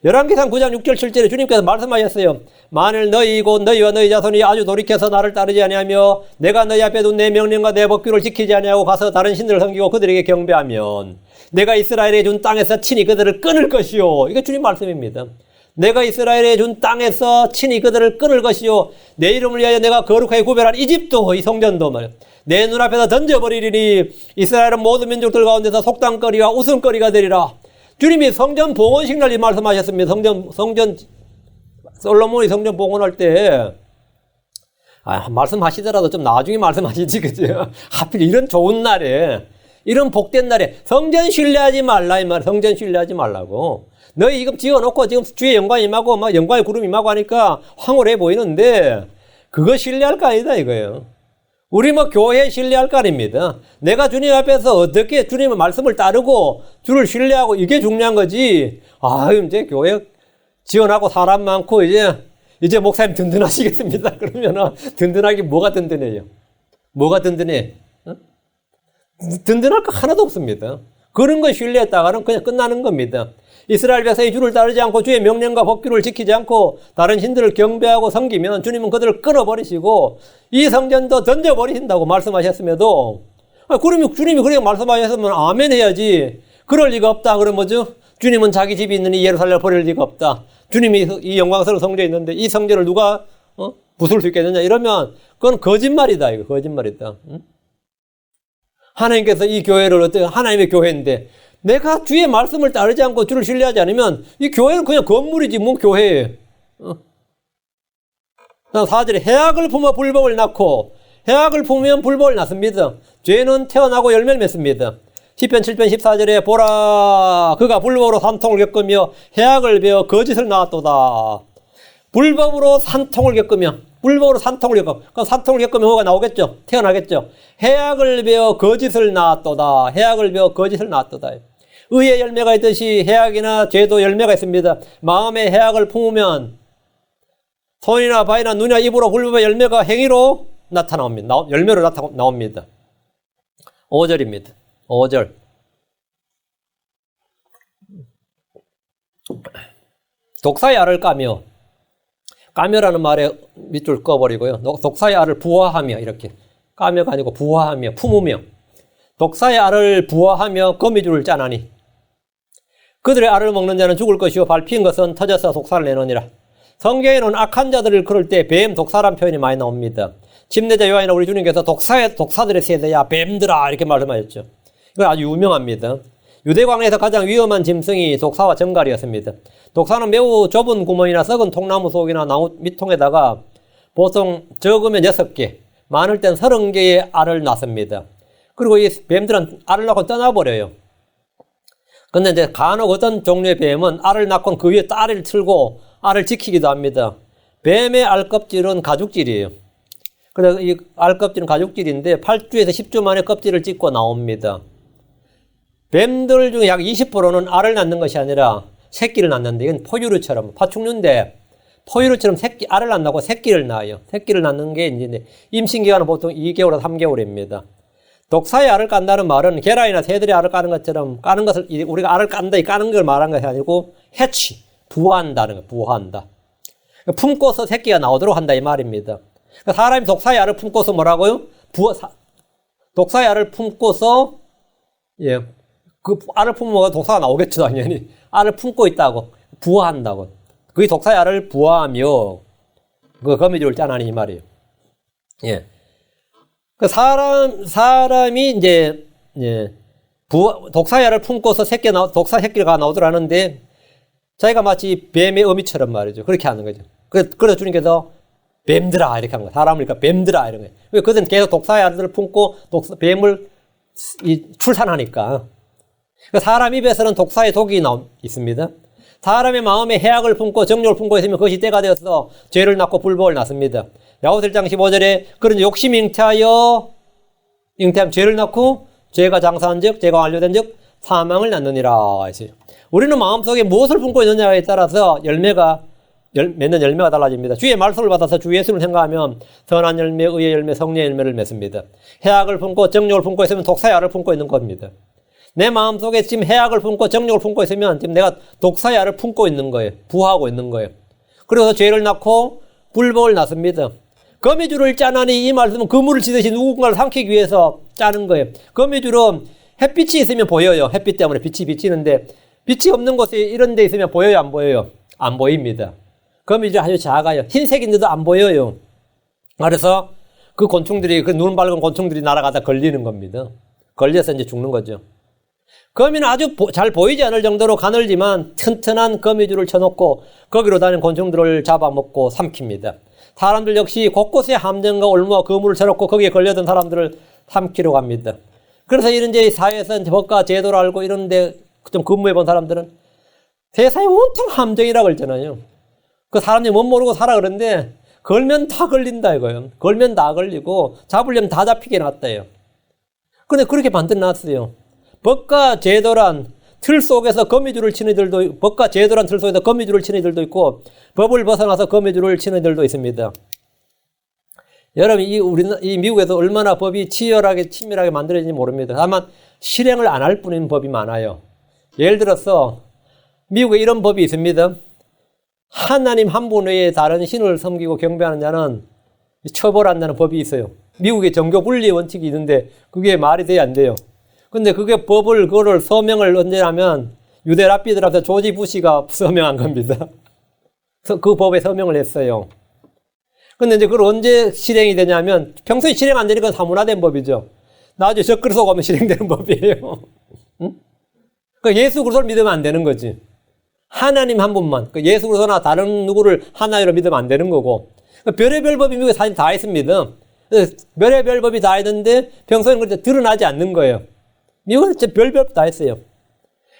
A: 열왕기상 9장 6절 7절에 주님께서 말씀하셨어요. 만일 너희 곧 너희와 너희 자손이 아주 돌이켜서 나를 따르지 아니하며 내가 너희 앞에 둔 내 명령과 내 법규를 지키지 아니하고 가서 다른 신들을 섬기고 그들에게 경배하면 내가 이스라엘에 준 땅에서 친히 그들을 끊을 것이요. 이게 주님 말씀입니다. 내가 이스라엘에 준 땅에서 친히 그들을 끊을 것이요. 내 이름을 위하여 내가 거룩하게 구별한 이집도, 이 성전도 말이야. 내 눈앞에서 던져버리리니 이스라엘은 모든 민족들 가운데서 속담거리와 웃음거리가 되리라. 주님이 성전 봉헌식 날 이 말씀하셨습니다. 솔로몬이 성전 봉헌할 때, 말씀하시더라도 좀 나중에 말씀하시지, 그죠? 하필 이런 좋은 날에, 이런 복된 날에 성전 신뢰하지 말라, 이 말. 성전 신뢰하지 말라고. 너희 지금 지어놓고 지금 주의 영광이 임하고 막 영광의 구름이 임하고 하니까 황홀해 보이는데, 그거 신뢰할 거 아니다, 이거예요. 우리 뭐 교회 신뢰할 거 아닙니다. 내가 주님 앞에서 어떻게 주님의 말씀을 따르고 주를 신뢰하고 이게 중요한 거지. 이제 교회 지원하고 사람 많고 이제 목사님 든든하시겠습니다. 그러면은 든든하게 뭐가 든든해요? 뭐가 든든해? 든든할 거 하나도 없습니다. 그런 거 신뢰했다가는 그냥 끝나는 겁니다. 이스라엘 백성이 주를 따르지 않고 주의 명령과 법규를 지키지 않고 다른 신들을 경배하고 섬기면 주님은 그들을 끊어버리시고 이 성전도 던져버리신다고 말씀하셨음에도, 그러면 주님이 그렇게 말씀하셨으면 아멘 해야지. 그럴 리가 없다. 그러면 뭐죠? 주님은 자기 집이 있느니 예루살렘을 버릴 리가 없다. 주님이 이 영광스러운 성전에 있는데 이 성전을 누가 부술 수 있겠느냐 이러면 그건 거짓말이다. 이거 거짓말이다. 하나님께서 이 교회를 하나님의 교회인데 내가 주의 말씀을 따르지 않고 주를 신뢰하지 않으면 이 교회는 그냥 건물이지 뭐 교회예요. 4절에 해악을 품어 불법을 낳고 해악을 품으면 불복을 낳습니다. 죄는 태어나고 열매를 맺습니다. 시편 7편 14절에 보라 그가 불법으로 산통을 겪으며 해악을 베어 거짓을 낳았도다. 불법으로 산통을 겪으며 불법으로 산통을 겪으면 그럼 산통을 겪으면 뭐가 나오겠죠? 태어나겠죠? 해악을 베어 거짓을 낳았도다. 해악을 베어 거짓을 낳았도다. 의의 열매가 있듯이 해악이나 죄도 열매가 있습니다. 마음에 해악을 품으면 손이나 발이나 눈이나 입으로 불법의 열매가 행위로 나타나옵니다. 열매로 나옵니다. 5절입니다. 5절. 독사의 알을 까며, 까며라는 말에 밑줄 꺼버리고요. 독사의 알을 부화하며, 이렇게. 까며가 아니고 부화하며, 품으며. 독사의 알을 부화하며 거미줄을 짜나니. 그들의 알을 먹는 자는 죽을 것이요 밟힌 것은 터져서 독사를 내느니라. 성경에는 악한 자들을 그럴 때 뱀, 독사란 표현이 많이 나옵니다. 침례자 요한이나 우리 주님께서 독사들의 세대야 뱀들아 이렇게 말씀하셨죠. 이건 아주 유명합니다. 유대광야에서 가장 위험한 짐승이 독사와 정갈이었습니다. 독사는 매우 좁은 구멍이나 썩은 통나무 속이나 나무 밑통에다가 보통 적으면 6개, 많을 땐 30개의 알을 낳습니다. 그리고 이 뱀들은 알을 낳고 떠나버려요. 근데 이제 간혹 어떤 종류의 뱀은 알을 낳고 그 위에 따리를 틀고 알을 지키기도 합니다. 뱀의 알껍질은 가죽질이에요. 그래서 이 알껍질은 가죽질인데 8주에서 10주 만에 껍질을 찢고 나옵니다. 뱀들 중에 약 20%는 알을 낳는 것이 아니라 새끼를 낳는데 이건 포유류처럼 파충류인데 포유류처럼 알을 안 낳고 새끼를 낳아요. 새끼를 낳는 게 이제 임신기간은 보통 2개월에서 3개월입니다. 독사의 알을 깐다는 말은 계란이나 새들의 알을 까는 것처럼 까는 것을 우리가 알을 깐다 이 까는 걸 말한 것이 아니고 해치, 부화한다는 거, 부화한다. 품고서 새끼가 나오도록 한다 이 말입니다. 사람이 독사의 알을 품고서 뭐라고요? 독사의 알을 품고서 그 알을 품으면 독사가 나오겠죠 당연히. 알을 품고 있다고 부화한다고. 그게 독사의 알을 부화하며 그 거미줄을 짜나니 이 말이에요. 예. 그 사람이 이제 독사의 알을 품고서 독사 새끼가 나오더라 하는데 자기가 마치 뱀의 어미처럼 말이죠. 그렇게 하는 거죠. 그래서 주님께서 뱀들아 이렇게 하는 거예요. 사람을 그러니까 뱀들아 이런 거예요. 왜 그들은 계속 독사의 알을 품고 뱀을 출산하니까. 사람 입에서는 독사의 독이 있습니다. 사람의 마음에 해악을 품고 정욕을 품고 있으면 그것이 때가 되어서 죄를 낳고 불법을 낳습니다. 야고보서 1장 15절에 그런지 욕심이 잉태하면 죄를 낳고 죄가 장사한 즉 죄가 완료된 즉 사망을 낳느니라 했어요. 우리는 마음속에 무엇을 품고 있느냐에 따라서 맺는 열매가 달라집니다. 주의 말씀을 받아서 주 예수를 생각하면 선한 열매, 의의 열매, 성령의 열매를 맺습니다. 해악을 품고 정욕을 품고 있으면 독사의 알을 품고 있는 겁니다. 내 마음속에 지금 해악을 품고 정욕을 품고 있으면 지금 내가 독사의 알을 품고 있는 거예요. 부하고 있는 거예요. 그래서 죄를 낳고 불법을 낳습니다. 거미줄을 짜나니 이 말씀은 그물을 치듯이 누군가를 삼키기 위해서 짜는 거예요. 거미줄은 햇빛이 있으면 보여요. 햇빛 때문에 빛이 비치는데 빛이 없는 곳에 이런 데 있으면 보여요? 안 보여요? 안 보입니다. 거미줄이 아주 작아요. 흰색인데도 안 보여요. 그래서 그 곤충들이, 그 눈 밝은 곤충들이 날아가다 걸리는 겁니다. 걸려서 이제 죽는 거죠. 거미는 아주 잘 보이지 않을 정도로 가늘지만 튼튼한 거미줄을 쳐놓고 거기로 다니는 곤충들을 잡아먹고 삼킵니다. 사람들 역시 곳곳에 함정과 올무와 그물을 쳐놓고 거기에 걸려든 사람들을 삼키러 갑니다. 그래서 이런 이제 사회에서 법과 제도를 알고 이런 데 좀 근무해 본 사람들은 세상에 온통 함정이라고 그랬잖아요. 그 사람들이 못 모르고 살아 그러는데 걸면 다 걸린다 이거예요. 걸면 다 걸리고 잡으려면 다 잡히게 놨다요. 그런데 그렇게 만들어놨어요. 법과 제도란 틀 속에서 거미줄을 치는 이들도, 법과 제도란 틀 속에서 거미줄을 치는 이들도 있고 법을 벗어나서 거미줄을 치는 이들도 있습니다. 여러분, 이 미국에서 얼마나 법이 치밀하게 만들어진지 모릅니다. 다만 실행을 안 할 뿐인 법이 많아요. 예를 들어서 미국에 이런 법이 있습니다. 하나님 한 분 외에 다른 신을 섬기고 경배하는 자는 처벌한다는 법이 있어요. 미국에 정교 분리 원칙이 있는데 그게 말이 돼야 안 돼요. 근데 그거를 서명을 언제 하면 유대 랍비들한테 조지 부시가 서명한 겁니다. 그 법에 서명을 했어요. 근데 이제 그걸 언제 실행이 되냐면 평소에 실행 안 되니까 사문화된 법이죠. 나중에 적그리스도 가면 실행되는 법이에요. 응? 그러니까 예수 그리스도를 믿으면 안 되는 거지. 하나님 한 분만. 예수 그리스도나 다른 누구를 하나로 믿으면 안 되는 거고. 별의별 법이 미국에 사실 다 있습니다. 별의별 법이 다 있는데 평소에는 그렇게 드러나지 않는 거예요. 미국은 진짜 별별 다 했어요.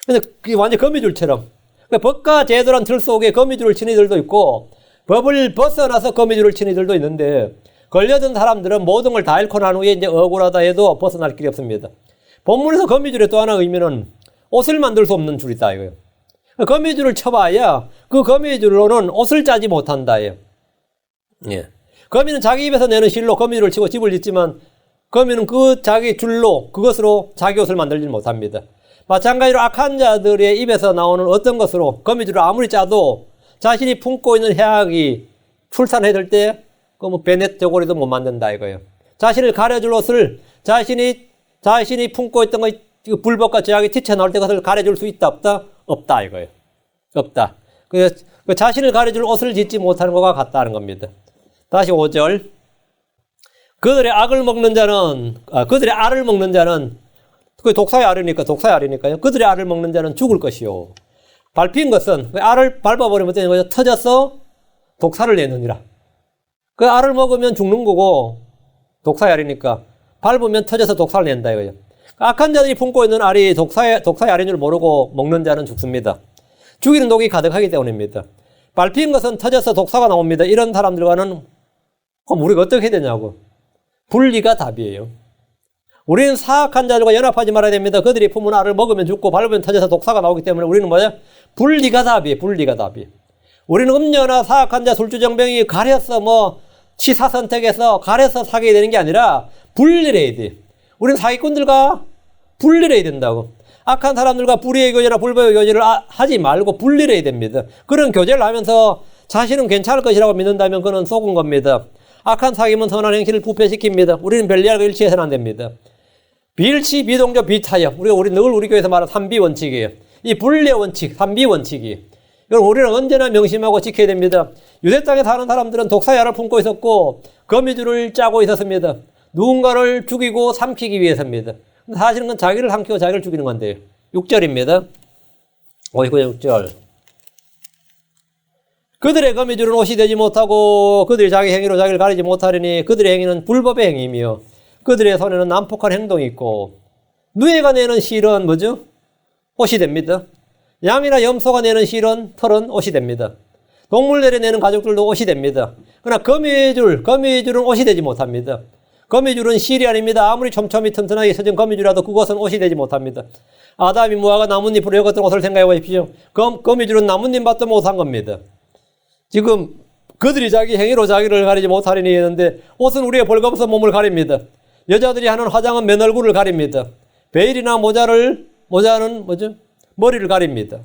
A: 근데 그게 완전 거미줄처럼. 그러니까 법과 제도란 틀 속에 거미줄을 치는 이들도 있고 법을 벗어나서 거미줄을 치는 이들도 있는데 걸려든 사람들은 모든 걸 다 잃고 난 후에 이제 억울하다 해도 벗어날 길이 없습니다. 본문에서 거미줄의 또 하나 의미는 옷을 만들 수 없는 줄이다 이거예요. 거미줄을 쳐봐야 그 거미줄로는 옷을 짜지 못한다. 예. 거미는 자기 입에서 내는 실로 거미줄을 치고 집을 짓지만 거미는 그 자기 줄로 그것으로 자기 옷을 만들지 못합니다. 마찬가지로 악한 자들의 입에서 나오는 어떤 것으로 거미줄을 아무리 짜도 자신이 품고 있는 해악이 출산해질 때 그 뭐 베넷 저고리도 못 만든다 이거예요. 자신을 가려줄 옷을 자신이 품고 있던 거 불법과 죄악이 튀쳐나올 때 그것을 가려줄 수 있다 없다? 없다 이거예요. 없다. 그 자신을 가려줄 옷을 짓지 못하는 것과 같다는 겁니다. 다시 5절. 그들의 알을 먹는 자는 그 독사의 알이니까요. 그들의 알을 먹는 자는 죽을 것이요. 밟힌 것은 그 알을 밟아버리면 되는 거죠. 터져서 독사를 내느니라. 그 알을 먹으면 죽는 거고 독사의 알이니까 밟으면 터져서 독사를 낸다 이거예요. 악한 자들이 품고 있는 알이 독사의 알인 줄 모르고 먹는 자는 죽습니다. 죽이는 독이 가득하기 때문입니다. 밟힌 것은 터져서 독사가 나옵니다. 이런 사람들과는 그럼 우리가 어떻게 해야 되냐고. 분리가 답이에요. 우리는 사악한 자들과 연합하지 말아야 됩니다. 그들이 품은 알을 먹으면 죽고 밟으면 터져서 독사가 나오기 때문에 우리는 뭐야? 분리가 답이에요. 분리가 답이에요. 우리는 음녀나 사악한 자, 술주정병이 가려서 시사선택해서 가려서 사귀게 되는 게 아니라 분리를 해야 돼. 우리는 사기꾼들과 분리를 해야 된다고. 악한 사람들과 불의의 교제나 불법의 교제를 하지 말고 분리를 해야 됩니다. 그런 교제를 하면서 자신은 괜찮을 것이라고 믿는다면 그는 속은 겁니다. 악한 사귐은 선한 행실을 부패시킵니다. 우리는 별리알과 일치해서는 안 됩니다. 비일치, 비동조, 비타협. 우리 늘 우리 교회에서 말하는 3비 원칙이에요. 이 분리의 원칙, 3비 원칙이. 이걸 우리는 언제나 명심하고 지켜야 됩니다. 유대 땅에 사는 사람들은 독사의 알을 품고 있었고 거미줄을 짜고 있었습니다. 누군가를 죽이고 삼키기 위해서입니다. 사실은 그건 자기를 삼키고 자기를 죽이는 건데요. 6절입니다. 59절 6절. 그들의 거미줄은 옷이 되지 못하고 그들이 자기 행위로 자기를 가리지 못하리니 그들의 행위는 불법의 행위이며 그들의 손에는 난폭한 행동이 있고 누에가 내는 실은 뭐죠? 옷이 됩니다. 양이나 염소가 내는 실은 털은 옷이 됩니다. 동물들이 내는 가죽들도 옷이 됩니다. 그러나 거미줄은 옷이 되지 못합니다. 거미줄은 실이 아닙니다. 아무리 촘촘히 튼튼하게 서진 거미줄이라도 그것은 옷이 되지 못합니다. 아담이 무화과 나뭇잎으로 여겼던 옷을 생각해 보십시오. 거미줄은 나뭇잎밭도 못한 겁니다. 지금 그들이 자기 행위로 자기를 가리지 못하리니 했는데 옷은 우리의 벌거벗은 몸을 가립니다. 여자들이 하는 화장은 맨 얼굴을 가립니다. 베일이나 모자는 뭐죠? 머리를 가립니다.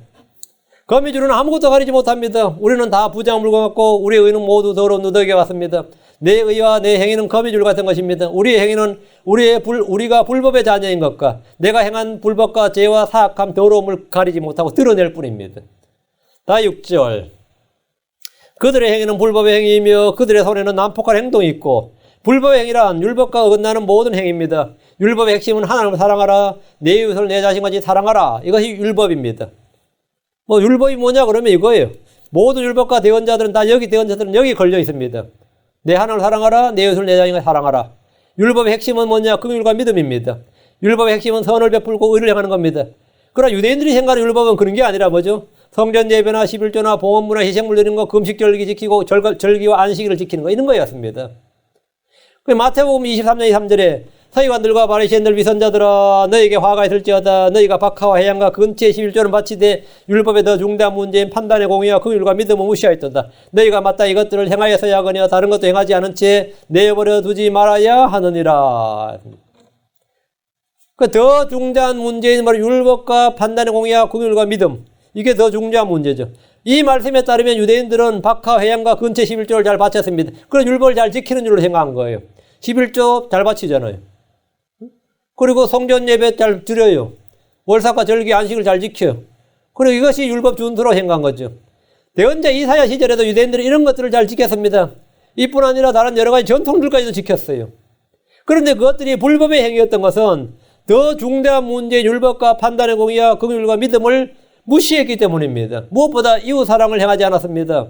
A: 거미줄은 아무것도 가리지 못합니다. 우리는 다 부자 물건 같고 우리의 의는 모두 더러운 누더기 같습니다. 내 의와 내 행위는 거미줄 같은 것입니다. 우리의 행위는 우리가 불법의 자녀인 것과 내가 행한 불법과 죄와 사악함, 더러움을 가리지 못하고 드러낼 뿐입니다. 다 6절. 그들의 행위는 불법의 행위이며 그들의 손에는 난폭한 행동이 있고 불법의 행위란 율법과 어긋나는 모든 행위입니다. 율법의 핵심은 하나님을 사랑하라, 내 이웃을 내 자신같이 사랑하라. 이것이 율법입니다. 율법이 뭐냐 그러면 이거예요. 모든 율법과 대언자들은 다 대언자들은 여기 걸려 있습니다. 내 하나님을 사랑하라, 내 이웃을 내 자신같이 사랑하라. 율법의 핵심은 뭐냐? 긍휼과 믿음입니다. 율법의 핵심은 선을 베풀고 의를 행하는 겁니다. 그러나 유대인들이 생각하는 율법은 그런 게 아니라 뭐죠? 성전 예배나 11조나 봉헌문화 희생물 드리는 거, 금식절기 지키고 절기와 안식일을 지키는 거 이런 거였습니다. 마태복음 23장 23절에 서기관들과 바리새인들 위선자들아 너에게 화가 있을지어다 너희가 박하와 해양과 근처에 11조는 바치되 율법에 더 중대한 문제인 판단의 공의와 긍휼과 믿음을 무시하였도다. 너희가 마땅히 이것들을 행하여서야 하거니와 다른 것도 행하지 않은 채 내버려 두지 말아야 하느니라. 더 중대한 문제인 바로 율법과 판단의 공의와 긍휼과 믿음, 이게 더 중요한 문제죠. 이 말씀에 따르면 유대인들은 박하, 회양과 근처 11조를 잘 바쳤습니다. 그런 율법을 잘 지키는 줄로 생각한 거예요. 11조 잘 바치잖아요. 그리고 성전 예배 잘 드려요. 월삭과 절기, 안식을 잘 지켜요. 그리고 이것이 율법 준수로 생각한 거죠. 대언자 이사야 시절에도 유대인들은 이런 것들을 잘 지켰습니다. 이뿐 아니라 다른 여러 가지 전통들까지도 지켰어요. 그런데 그것들이 불법의 행위였던 것은 더 중대한 문제인 율법과 판단의 공의와 긍휼과 믿음을 무시했기 때문입니다. 무엇보다 이웃 사랑을 행하지 않았습니다.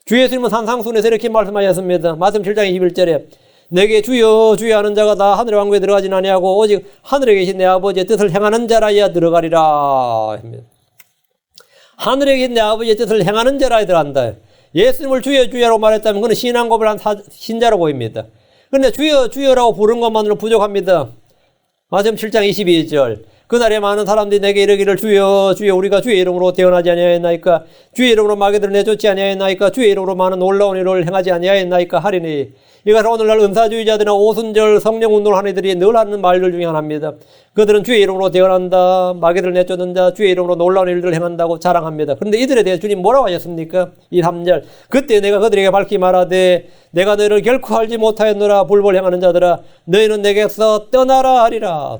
A: 주 예수님은 산상순에서 이렇게 말씀하셨습니다. 마태복음 7장 21절에 내게 주여 주여 하는 자가 다 하늘의 왕국에 들어가진 아니하고 오직 하늘에 계신 내 아버지의 뜻을 행하는 자라야 들어가리라. 하늘에 계신 내 아버지의 뜻을 행하는 자라야 들어간다. 예수님을 주여 주여라고 말했다면 그는 신앙 고백을 한 신자로 보입니다. 그런데 주여 주여라고 부른 것만으로 부족합니다. 마태복음 7장 22절. 그날에 많은 사람들이 내게 이르기를 주여 주여 우리가 주의 이름으로 태어나지 아니하였나이까 주의 이름으로 마귀들을 내쫓지 아니하였나이까 주의 이름으로 많은 놀라운 일을 행하지 아니하였나이까 하리니. 이것은 오늘날 은사주의자들이나 오순절 성령운동을 하는 이들이 늘 하는 말들 중에 하나입니다. 그들은 주의 이름으로 태어난다, 마귀들을 내쫓는 자, 주의 이름으로 놀라운 일들을 행한다고 자랑합니다. 그런데 이들에 대해 주님 뭐라고 하셨습니까? 이 3절. 그때 내가 그들에게 밝히 말하되 내가 너희를 결코 알지 못하였노라. 불벌 행하는 자들아 너희는 내게서 떠나라 하리라.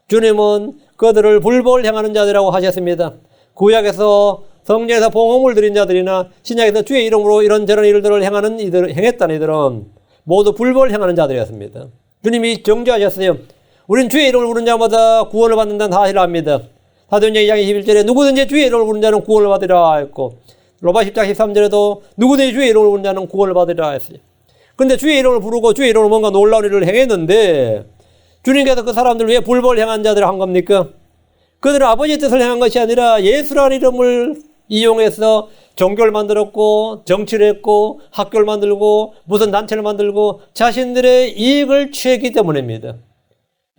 A: 주님은 그들을 불벌 행하는 자들이라고 하셨습니다. 구약에서 성령에서 봉헌을 드린 자들이나 신약에서 주의 이름으로 이런저런 일들을 행했다는 이들은 모두 불벌 행하는 자들이었습니다. 주님이 정죄하셨어요. 우린 주의 이름을 부른 자마다 구원을 받는다는 사실을 압니다. 사도행전 2장 21절에 누구든지 주의 이름을 부른 자는 구원을 받으리라 했고 로마 10장 13절에도 누구든지 주의 이름을 부른 자는 구원을 받으리라 했어요. 그런데 주의 이름을 부르고 주의 이름으로 뭔가 놀라운 일을 행했는데 주님께서 그 사람들을 왜 불벌 행한 자들을 한 겁니까? 그들은 아버지의 뜻을 행한 것이 아니라 예수라는 이름을 이용해서 종교를 만들었고 정치를 했고 학교를 만들고 무슨 단체를 만들고 자신들의 이익을 취했기 때문입니다.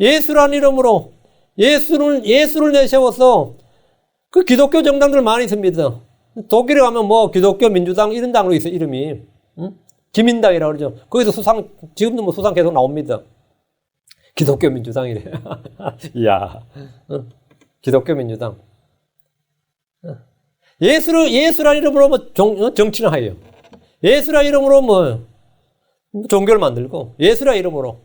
A: 예수라는 이름으로 예수를 내세워서 그 기독교 정당들 많이 있습니다. 독일에 가면 뭐 기독교 민주당 이런 당으로 있어요. 이름이 기민당이라고 그러죠. 거기서 수상 지금도 뭐 수상 계속 나옵니다. 기독교 민주당이래. 이야, 기독교 민주당. 예수라는 이름으로 뭐 정치를 해요. 예수라는 이름으로 뭐 종교를 만들고 예수라는 이름으로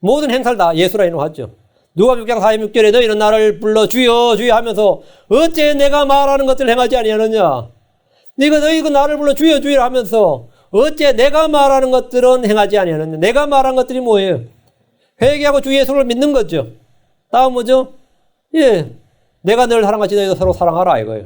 A: 모든 행사를 다 예수라는 이름으로 하죠. 누가복음 6장 46절에 너희는 나를 불러 주여 주여 하면서 어째 내가 말하는 것들을 행하지 아니하느냐. 너희가 나를 불러 주여 주여 하면서 어째 내가 말하는 것들은 행하지 아니하느냐. 내가 말한 것들이 뭐예요? 회개하고 주 예수를 믿는 거죠. 다음 뭐죠? 예, 내가 너를 사랑같이 너희도 서로 사랑하라 이거예요.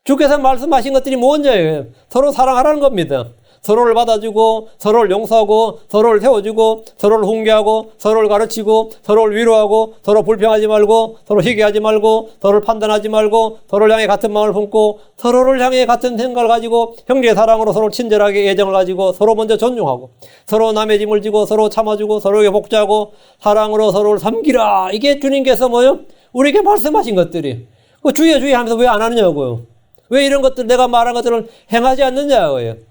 A: 주께서 말씀하신 것들이 뭐냐예요? 서로 사랑하라는 겁니다. 서로를 받아주고 서로를 용서하고 서로를 세워주고 서로를 훈계하고 서로를 가르치고 서로를 위로하고 서로 불평하지 말고 서로 희귀하지 말고 서로를 판단하지 말고 서로를 향해 같은 마음을 품고 서로를 향해 같은 생각을 가지고 형제의 사랑으로 서로 친절하게 애정을 가지고 서로 먼저 존중하고 서로 남의 짐을 지고 서로 참아주고 서로에게 복지하고 사랑으로 서로를 섬기라. 이게 주님께서 뭐요? 우리에게 말씀하신 것들이 주여 주여 하면서 왜 안 하느냐고요. 왜 이런 것들 내가 말한 것들을 행하지 않느냐고요.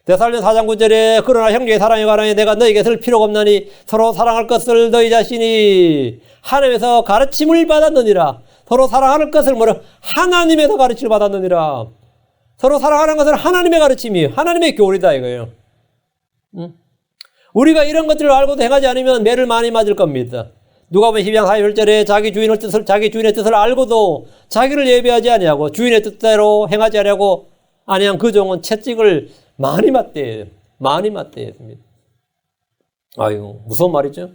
A: 데살로니가 4장 9절에 그러나 형제의 사랑에 관하여 내가 너희에게 쓸 필요가 없나니 서로 사랑할 것을 너희 자신이 하나님에서 가르침을 받았느니라. 서로 사랑하는 것을 뭐라 하나님에서 가르침을 받았느니라. 서로 사랑하는 것은 하나님의 가르침이에요. 하나님의 교리다 이거예요. 우리가 이런 것들을 알고도 행하지 않으면 매를 많이 맞을 겁니다. 누가복음 12장 41절에 자기 주인의 뜻을 알고도 자기를 예배하지 아니하고 주인의 뜻대로 행하지 아니하고 아니한 그 종은 채찍을 많이 맞대요. 많이 맞대였습니다. 아유, 무서운 말이죠.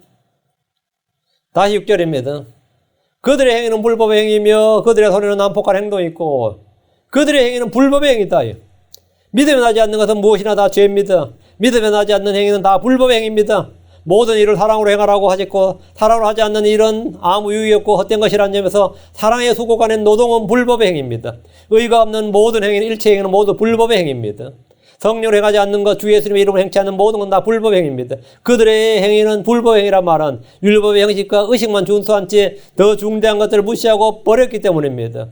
A: 다시 6절입니다. 그들의 행위는 불법의 행위며 그들의 손에는 난폭한 행동이 있고 그들의 행위는 불법의 행위다. 믿음에 나지 않는 것은 무엇이나 다 죄입니다. 믿음에 나지 않는 행위는 다 불법의 행위입니다. 모든 일을 사랑으로 행하라고 하셨고 사랑으로 하지 않는 일은 아무 유익이 없고 헛된 것이라는 점에서 사랑의 수고간의 노동은 불법의 행위입니다. 의가 없는 모든 행위는 일체 행위는 모두 불법의 행위입니다. 성령을 행하지 않는 것, 주 예수님의 이름을 행치 않는 모든 건 다 불법의 행위입니다. 그들의 행위는 불법의 행위란 말은 율법의 형식과 의식만 준수한 채 더 중대한 것들을 무시하고 버렸기 때문입니다.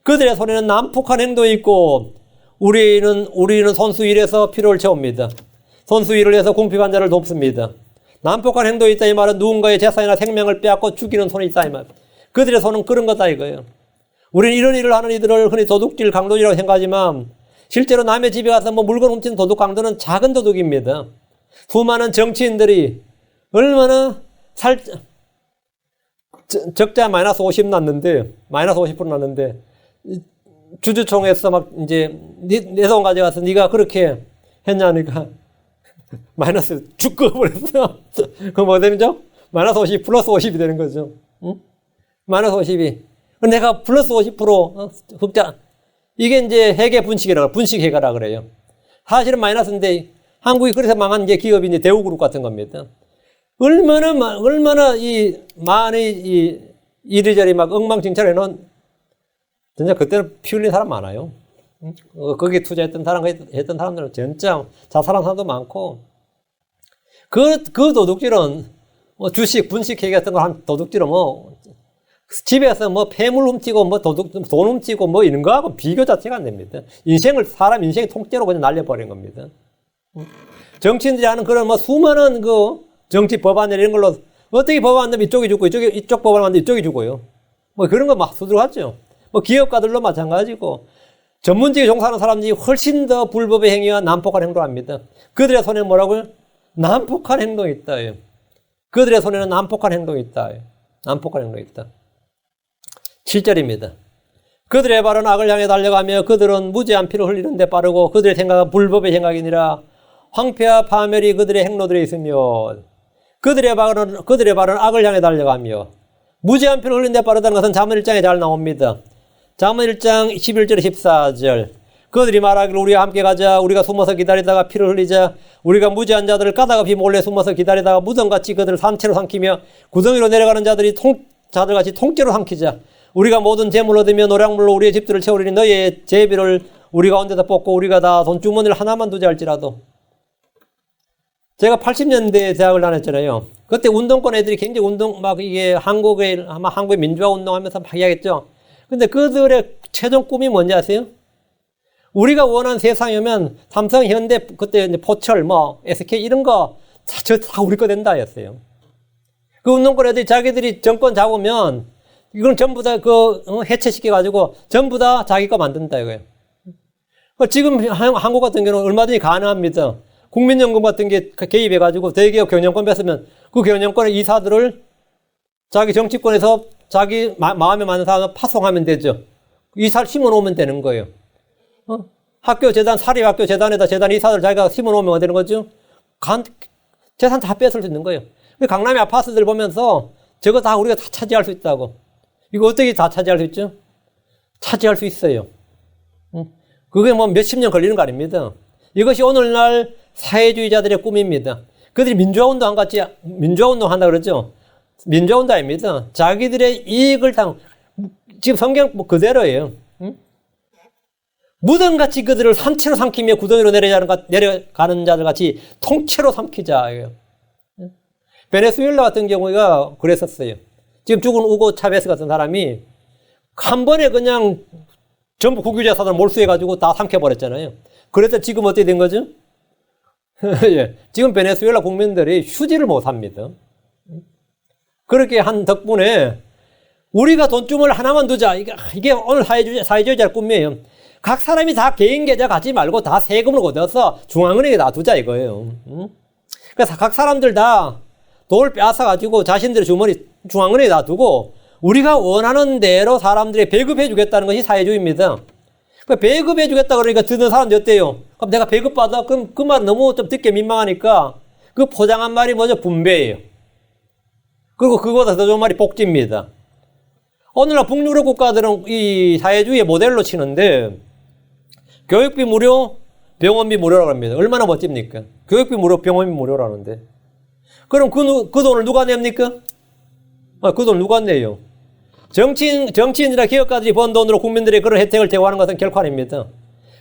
A: 그들의 손에는 난폭한 행동이 있고 우리는 손수 일에서 피로를 채웁니다. 손수 일을 해서 궁핍한 자를 돕습니다. 난폭한 행동이 있다 이 말은 누군가의 재산이나 생명을 빼앗고 죽이는 손이 있다 이 말. 그들의 손은 그런 거다 이거예요. 우리는 이런 일을 하는 이들을 흔히 도둑질, 강도질이라고 생각하지만 실제로 남의 집에 가서 뭐 물건 훔치는 도둑, 강도는 작은 도둑입니다. 수많은 정치인들이 얼마나 적자 마이너스 50 났는데, 마이너스 50% 났는데, 주주총회에서 막 이제 내 돈 가져가서 네가 그렇게 했냐니까 마이너스 죽 꺼버렸어. 그럼 뭐 되는죠? 마이너스 50 플러스 50이 되는 거죠. 응? 마이너스 50이. 내가 플러스 50% 흑자. 이게 이제 회계 분식이라고, 분식회계라 그래요. 사실은 마이너스인데, 한국이 그래서 망한 게 기업이 이제 대우그룹 같은 겁니다. 얼마나 많은 이리저리 막 엉망진창을 해놓은, 진짜 그때는 피 흘린 사람 많아요. 거기에 투자했던 사람들은 진짜 자살한 사람도 많고, 그 도둑질은, 주식, 분식 회계 같은 거 한 도둑질은 집에서 폐물 훔치고, 돈 훔치고, 이런 거하고 비교 자체가 안 됩니다. 사람 인생의 통째로 그냥 날려버린 겁니다. 정치인들이 하는 그런 수많은 정치 법안 이런 걸로, 어떻게 법안 만들면 이쪽이 죽고, 이쪽 법안 만들면 이쪽이 죽어요. 그런 거 막 수두룩하죠. 기업가들도 마찬가지고, 전문직에 종사하는 사람들이 훨씬 더 불법의 행위와 난폭한 행동을 합니다. 그들의 손에 뭐라고요? 난폭한 행동이 있다. 그들의 손에는 난폭한 행동이 있다. 난폭한 행동이 있다. 7절입니다. 그들의 발은 악을 향해 달려가며 그들은 무죄한 피를 흘리는 데 빠르고 그들의 생각은 불법의 생각이니라. 황폐와 파멸이 그들의 행로들에 있으며 그들의 발은 악을 향해 달려가며 무죄한 피를 흘리는 데 빠르다는 것은 잠언 1장에 잘 나옵니다. 잠언 1장 11절 14절 그들이 말하기를 우리와 함께 가자. 우리가 숨어서 기다리다가 피를 흘리자. 우리가 무죄한 자들을 까닭없이 몰래 숨어서 기다리다가 무덤같이 그들을 산채로 삼키며 구덩이로 내려가는 자들같이 통째로 삼키자. 우리가 모든 재물을 얻으며 노량물로 우리의 집들을 채우리니 너희의 제비를 우리 가운데다 뽑고 우리가 다 돈주머니를 하나만 두자 할지라도. 제가 80년대에 대학을 다녔잖아요. 그때 운동권 애들이 굉장히 이게 한국의 민주화 운동하면서 막 이야기했죠. 근데 그들의 최종 꿈이 뭔지 아세요? 우리가 원하는 세상이면 삼성, 현대, 그때 포철, SK 이런 거 다 우리 거 된다 였어요. 그 운동권 애들이 자기들이 정권 잡으면 이건 전부 다 해체시켜가지고 전부 다 자기 거 만든다 이거예요. 지금 한국 같은 경우는 얼마든지 가능합니다. 국민연금 같은 게 개입해가지고 대기업 경영권 뺏으면 그 경영권의 이사들을 자기 정치권에서 자기 마음에 맞는 사람을 파송하면 되죠. 이사를 심어놓으면 되는 거예요. 학교 재단, 사립학교 재단 이사들 자기가 심어놓으면 되는 거죠. 재산 다 뺏을 수 있는 거예요. 강남의 아파트들 보면서 저거 다 우리가 다 차지할 수 있다고. 이거 어떻게 다 차지할 수 있죠? 차지할 수 있어요. 그게 몇십 년 걸리는 거 아닙니다. 이것이 오늘날 사회주의자들의 꿈입니다. 그들이 민주화운동 민주화운동 한다 그러죠? 민주화운동 아닙니다. 자기들의 이익을 지금 성경 그대로예요. 무덤같이 그들을 산채로 삼키며 구덩이로 내려가는 자들 같이 통째로 삼키자. 베네수엘라 같은 경우가 그랬었어요. 지금 죽은 우고 차베스 같은 사람이 한 번에 그냥 전부 국유재산을 몰수해가지고 다 삼켜버렸잖아요. 그래서 지금 어떻게 된 거죠? 예. 지금 베네수엘라 국민들이 휴지를 못 삽니다. 그렇게 한 덕분에 우리가 돈주머니를 하나만 두자. 이게 오늘 사회주의자의 꿈이에요. 각 사람이 다 개인 계좌 갖지 말고 다 세금을 걷어서 중앙은행에 놔두자 이거예요. 그래서 각 사람들 다 돈을 빼앗아가지고 자신들의 주머니 중앙은행에 놔두고 우리가 원하는 대로 사람들이 배급해 주겠다는 것이 사회주의입니다. 배급해 주겠다 그러니까 듣는 사람들이 어때요? 그럼 내가 배급받아? 그럼 그 말은 너무 좀 듣기 민망하니까 그 포장한 말이 뭐죠? 분배예요. 그리고 그거보다 더 좋은 말이 복지입니다. 오늘날 북유럽 국가들은 이 사회주의의 모델로 치는데 교육비 무료, 병원비 무료라고 합니다. 얼마나 멋집니까? 교육비 무료, 병원비 무료라는데. 그럼 그 돈을 누가 냅니까? 그 돈 누가 내요? 정치인이나 기업가들이 번 돈으로 국민들의 그런 혜택을 제공하는 것은 결코 아닙니다.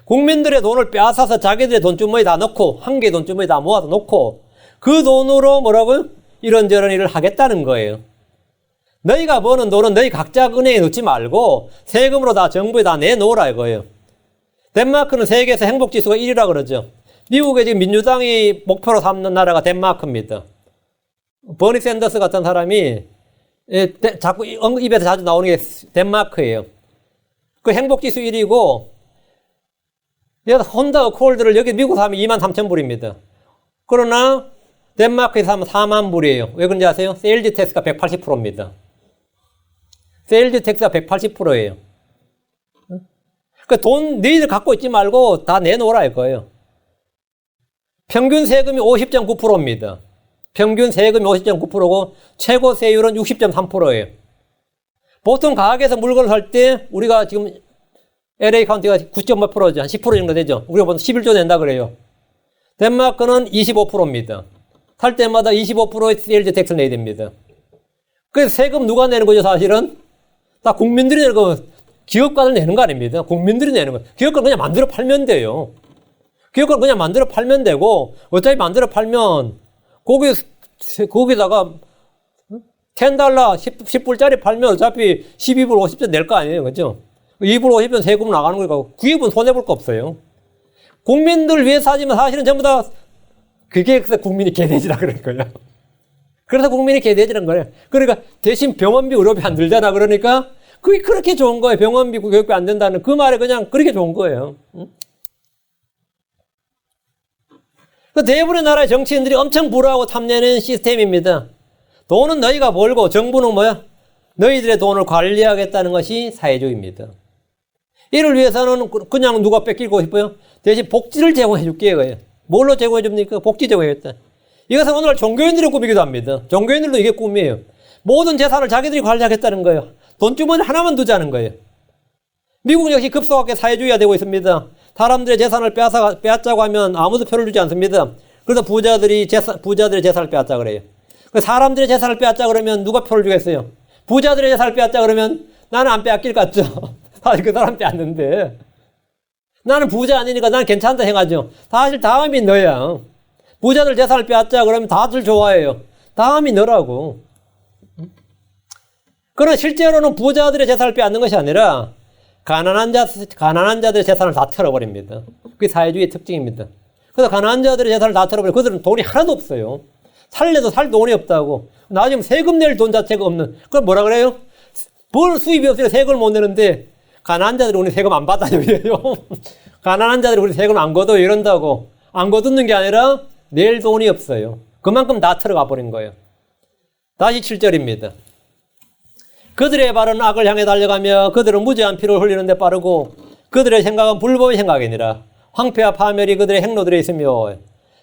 A: 국민들의 돈을 빼앗아서 자기들의 돈주머니에 다 넣고, 한 개의 돈주머니에 다 모아서 놓고, 그 돈으로 뭐라고요? 이런저런 일을 하겠다는 거예요. 너희가 버는 돈은 너희 각자 은행에 넣지 말고 세금으로 다 정부에 다 내놓으라 이거예요. 덴마크는 세계에서 행복지수가 1위라 그러죠. 미국에 지금 민주당이 목표로 삼는 나라가 덴마크입니다. 버니 샌더스 같은 사람이 자꾸 입에서 자주 나오는 게 덴마크예요. 그 행복지수 1위고 혼다 어콜드를 여기 미국 사면 23,000불입니다. 그러나 덴마크에서 사면 40,000불이에요. 왜 그런지 아세요? 세일즈 텍스가 180%입니다. 세일즈 텍스가 180%예요. 그 돈 너희들 갖고 있지 말고 다 내놓으라 이거예요. 평균 세금이 50.9%입니다. 평균 세금이 50.9%고 최고 세율은 60.3%예요. 보통 가게에서 물건을 살 때 우리가 지금 LA 카운티가 9.5%죠. 한 10% 정도 되죠. 우리가 보통 11조 낸다 그래요. 덴마크는 25%입니다. 살 때마다 25%의 세일즈 텍스를 내야 됩니다. 그래서 세금 누가 내는 거죠, 사실은? 다 국민들이 내는 거, 기업가들 내는 거 아닙니다. 국민들이 내는 거. 기업가는 그냥 만들어 팔면 돼요. 기업가는 그냥 만들어 팔면 되고, 어차피 만들어 팔면, 거기다가, $10, 10불짜리 팔면 어차피 12불 50전 낼 거 아니에요. 그죠? 2불 50전 세금 나가는 거니까 구입은 손해볼 거 없어요. 국민들 위해서 하지만 사실은 전부 다 그게 그래서 국민이 개돼지라 그런 거예요. 그래서 국민이 개돼지라는 거예요. 그러니까 대신 병원비, 의료비 안 들잖아. 그러니까 그게 그렇게 좋은 거예요. 병원비, 교육비 안 된다는 그 말에 그냥 그렇게 좋은 거예요. 그 대부분의 나라의 정치인들이 엄청 불화하고 탐내는 시스템입니다. 돈은 너희가 벌고 정부는 뭐야? 너희들의 돈을 관리하겠다는 것이 사회주의입니다. 이를 위해서는 그냥 누가 뺏기고 싶어요? 대신 복지를 제공해 줄게요. 그거예요. 뭘로 제공해 줍니까? 복지 제공해야겠다. 이것은 오늘날 종교인들의 꿈이기도 합니다. 종교인들도 이게 꿈이에요. 모든 재산을 자기들이 관리하겠다는 거예요. 돈주머니 하나만 두자는 거예요. 미국 역시 급속하게 사회주의가 되고 있습니다. 사람들의 재산을 빼앗자고 하면 아무도 표를 주지 않습니다. 그래서 부자들의 재산을 빼앗자 그래요. 사람들의 재산을 빼앗자 그러면 누가 표를 주겠어요? 부자들의 재산을 빼앗자 그러면 나는 안 빼앗길 것 같죠? 사실 그 사람 빼앗는데. 나는 부자 아니니까 난 괜찮다 생각하죠. 사실 다음이 너야. 부자들 재산을 빼앗자 그러면 다들 좋아해요. 다음이 너라고. 그러나 실제로는 부자들의 재산을 빼앗는 것이 아니라 가난한 자들의 재산을 다 털어버립니다. 그게 사회주의의 특징입니다. 그래서 가난한 자들의 재산을 다 털어버리고 그들은 돈이 하나도 없어요. 살래도 살 돈이 없다고. 나중에 세금 낼 돈 자체가 없는. 그걸 뭐라 그래요? 벌 수입이 없으니까 세금을 못 내는데 가난한 자들이 우리 세금 안 받아요. 이래요. 가난한 자들이 우리 세금 안 걷어요. 이런다고. 안 걷는 게 아니라 낼 돈이 없어요. 그만큼 다 털어가 버린 거예요. 다시 7절입니다. 그들의 발은 악을 향해 달려가며 그들은 무지한 피를 흘리는 데 빠르고 그들의 생각은 불법의 생각이 아니라 황폐와 파멸이 그들의 행로들에 있으며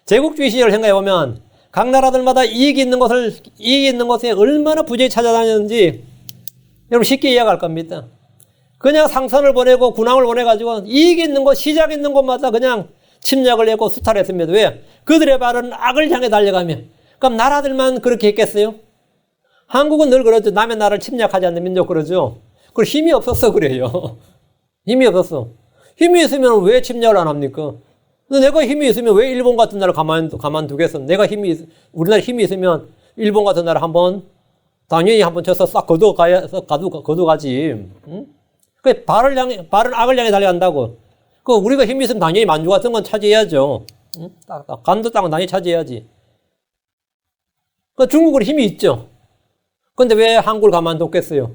A: 제국주의 시절을 생각해 보면 각 나라들마다 이익이 있는 것에 얼마나 부지런히 찾아다녔는지 여러분 쉽게 이해할 겁니다. 그냥 상선을 보내고 군함을 보내가지고 이익이 있는 곳, 시작 있는 곳마다 그냥 침략을 했고 수탈을 했습니다. 왜? 그들의 발은 악을 향해 달려가며. 그럼 나라들만 그렇게 했겠어요? 한국은 늘 그러죠. 남의 나라를 침략하지 않는 민족 그러죠. 그 힘이 없었어 그래요. 힘이 없었어. 힘이 있으면 왜 침략을 안 합니까? 근데 내가 힘이 있으면 왜 일본 같은 나라 가만두겠어? 우리나라 힘이 있으면 일본 같은 나라 당연히 한번 쳐서 싹 거둬가지. 응? 그 발은 악을 향해 달려간다고. 그 우리가 힘이 있으면 당연히 만주 같은 건 차지해야죠. 응? 간도 땅은 당연히 차지해야지. 그 중국은 힘이 있죠. 근데 왜 한국을 가만뒀겠어요?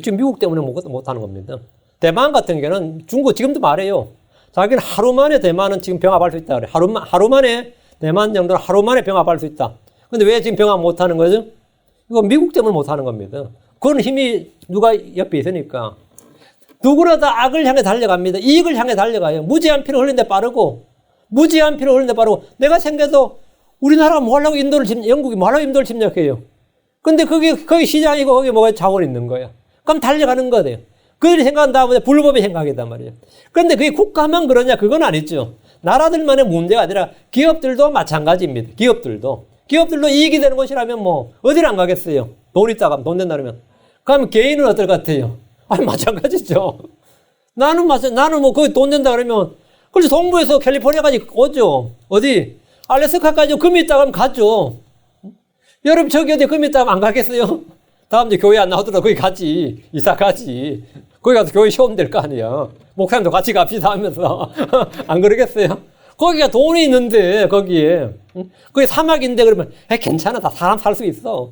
A: 지금 미국 때문에 못하는 겁니다. 대만 같은 경우는 중국 지금도 말해요. 자기는 하루 만에 대만은 지금 병합할 수 있다 그래. 하루 만에 대만 정도는 하루 만에 병합할 수 있다. 근데 왜 지금 병합 못하는 거죠? 이거 미국 때문에 못하는 겁니다. 그런 힘이 누가 옆에 있으니까. 누구나 다 악을 향해 달려갑니다. 이익을 향해 달려가요. 무지한 피를 흘리는데 빠르고 내가 생겨도 우리나라가 뭐 하려고 영국이 뭐 하려고 인도를 침략해요. 근데 거기 시장이고 거기 뭐가 자원이 있는 거야. 그럼 달려가는 거예요. 그들이 생각한 다음에 불법의 생각이단 말이에요. 그런데 그게 국가만 그러냐? 그건 아니죠. 나라들만의 문제가 아니라 기업들도 마찬가지입니다. 기업들도 이익이 되는 곳이라면 뭐 어디를 안 가겠어요. 돈 있다가 돈 낸다면. 그럼 개인은 어떨 것 같아요? 아니 마찬가지죠. 나는 뭐 거기 돈 낸다 그러면 그래서 동부에서 캘리포니아까지 오죠. 어디? 알래스카까지 금이 있다 그러면 가죠. 여러분 저기 어디 금이 있다 하면 안 가겠어요? 다음 주에 교회 안 나오더라도 거기 가지. 이사 가지. 거기 가서 교회 시험 될 거 아니야. 목사님도 같이 갑시다 하면서. 안 그러겠어요? 거기가 돈이 있는데 거기에. 거기 사막인데 그러면 괜찮아. 다 사람 살 수 있어.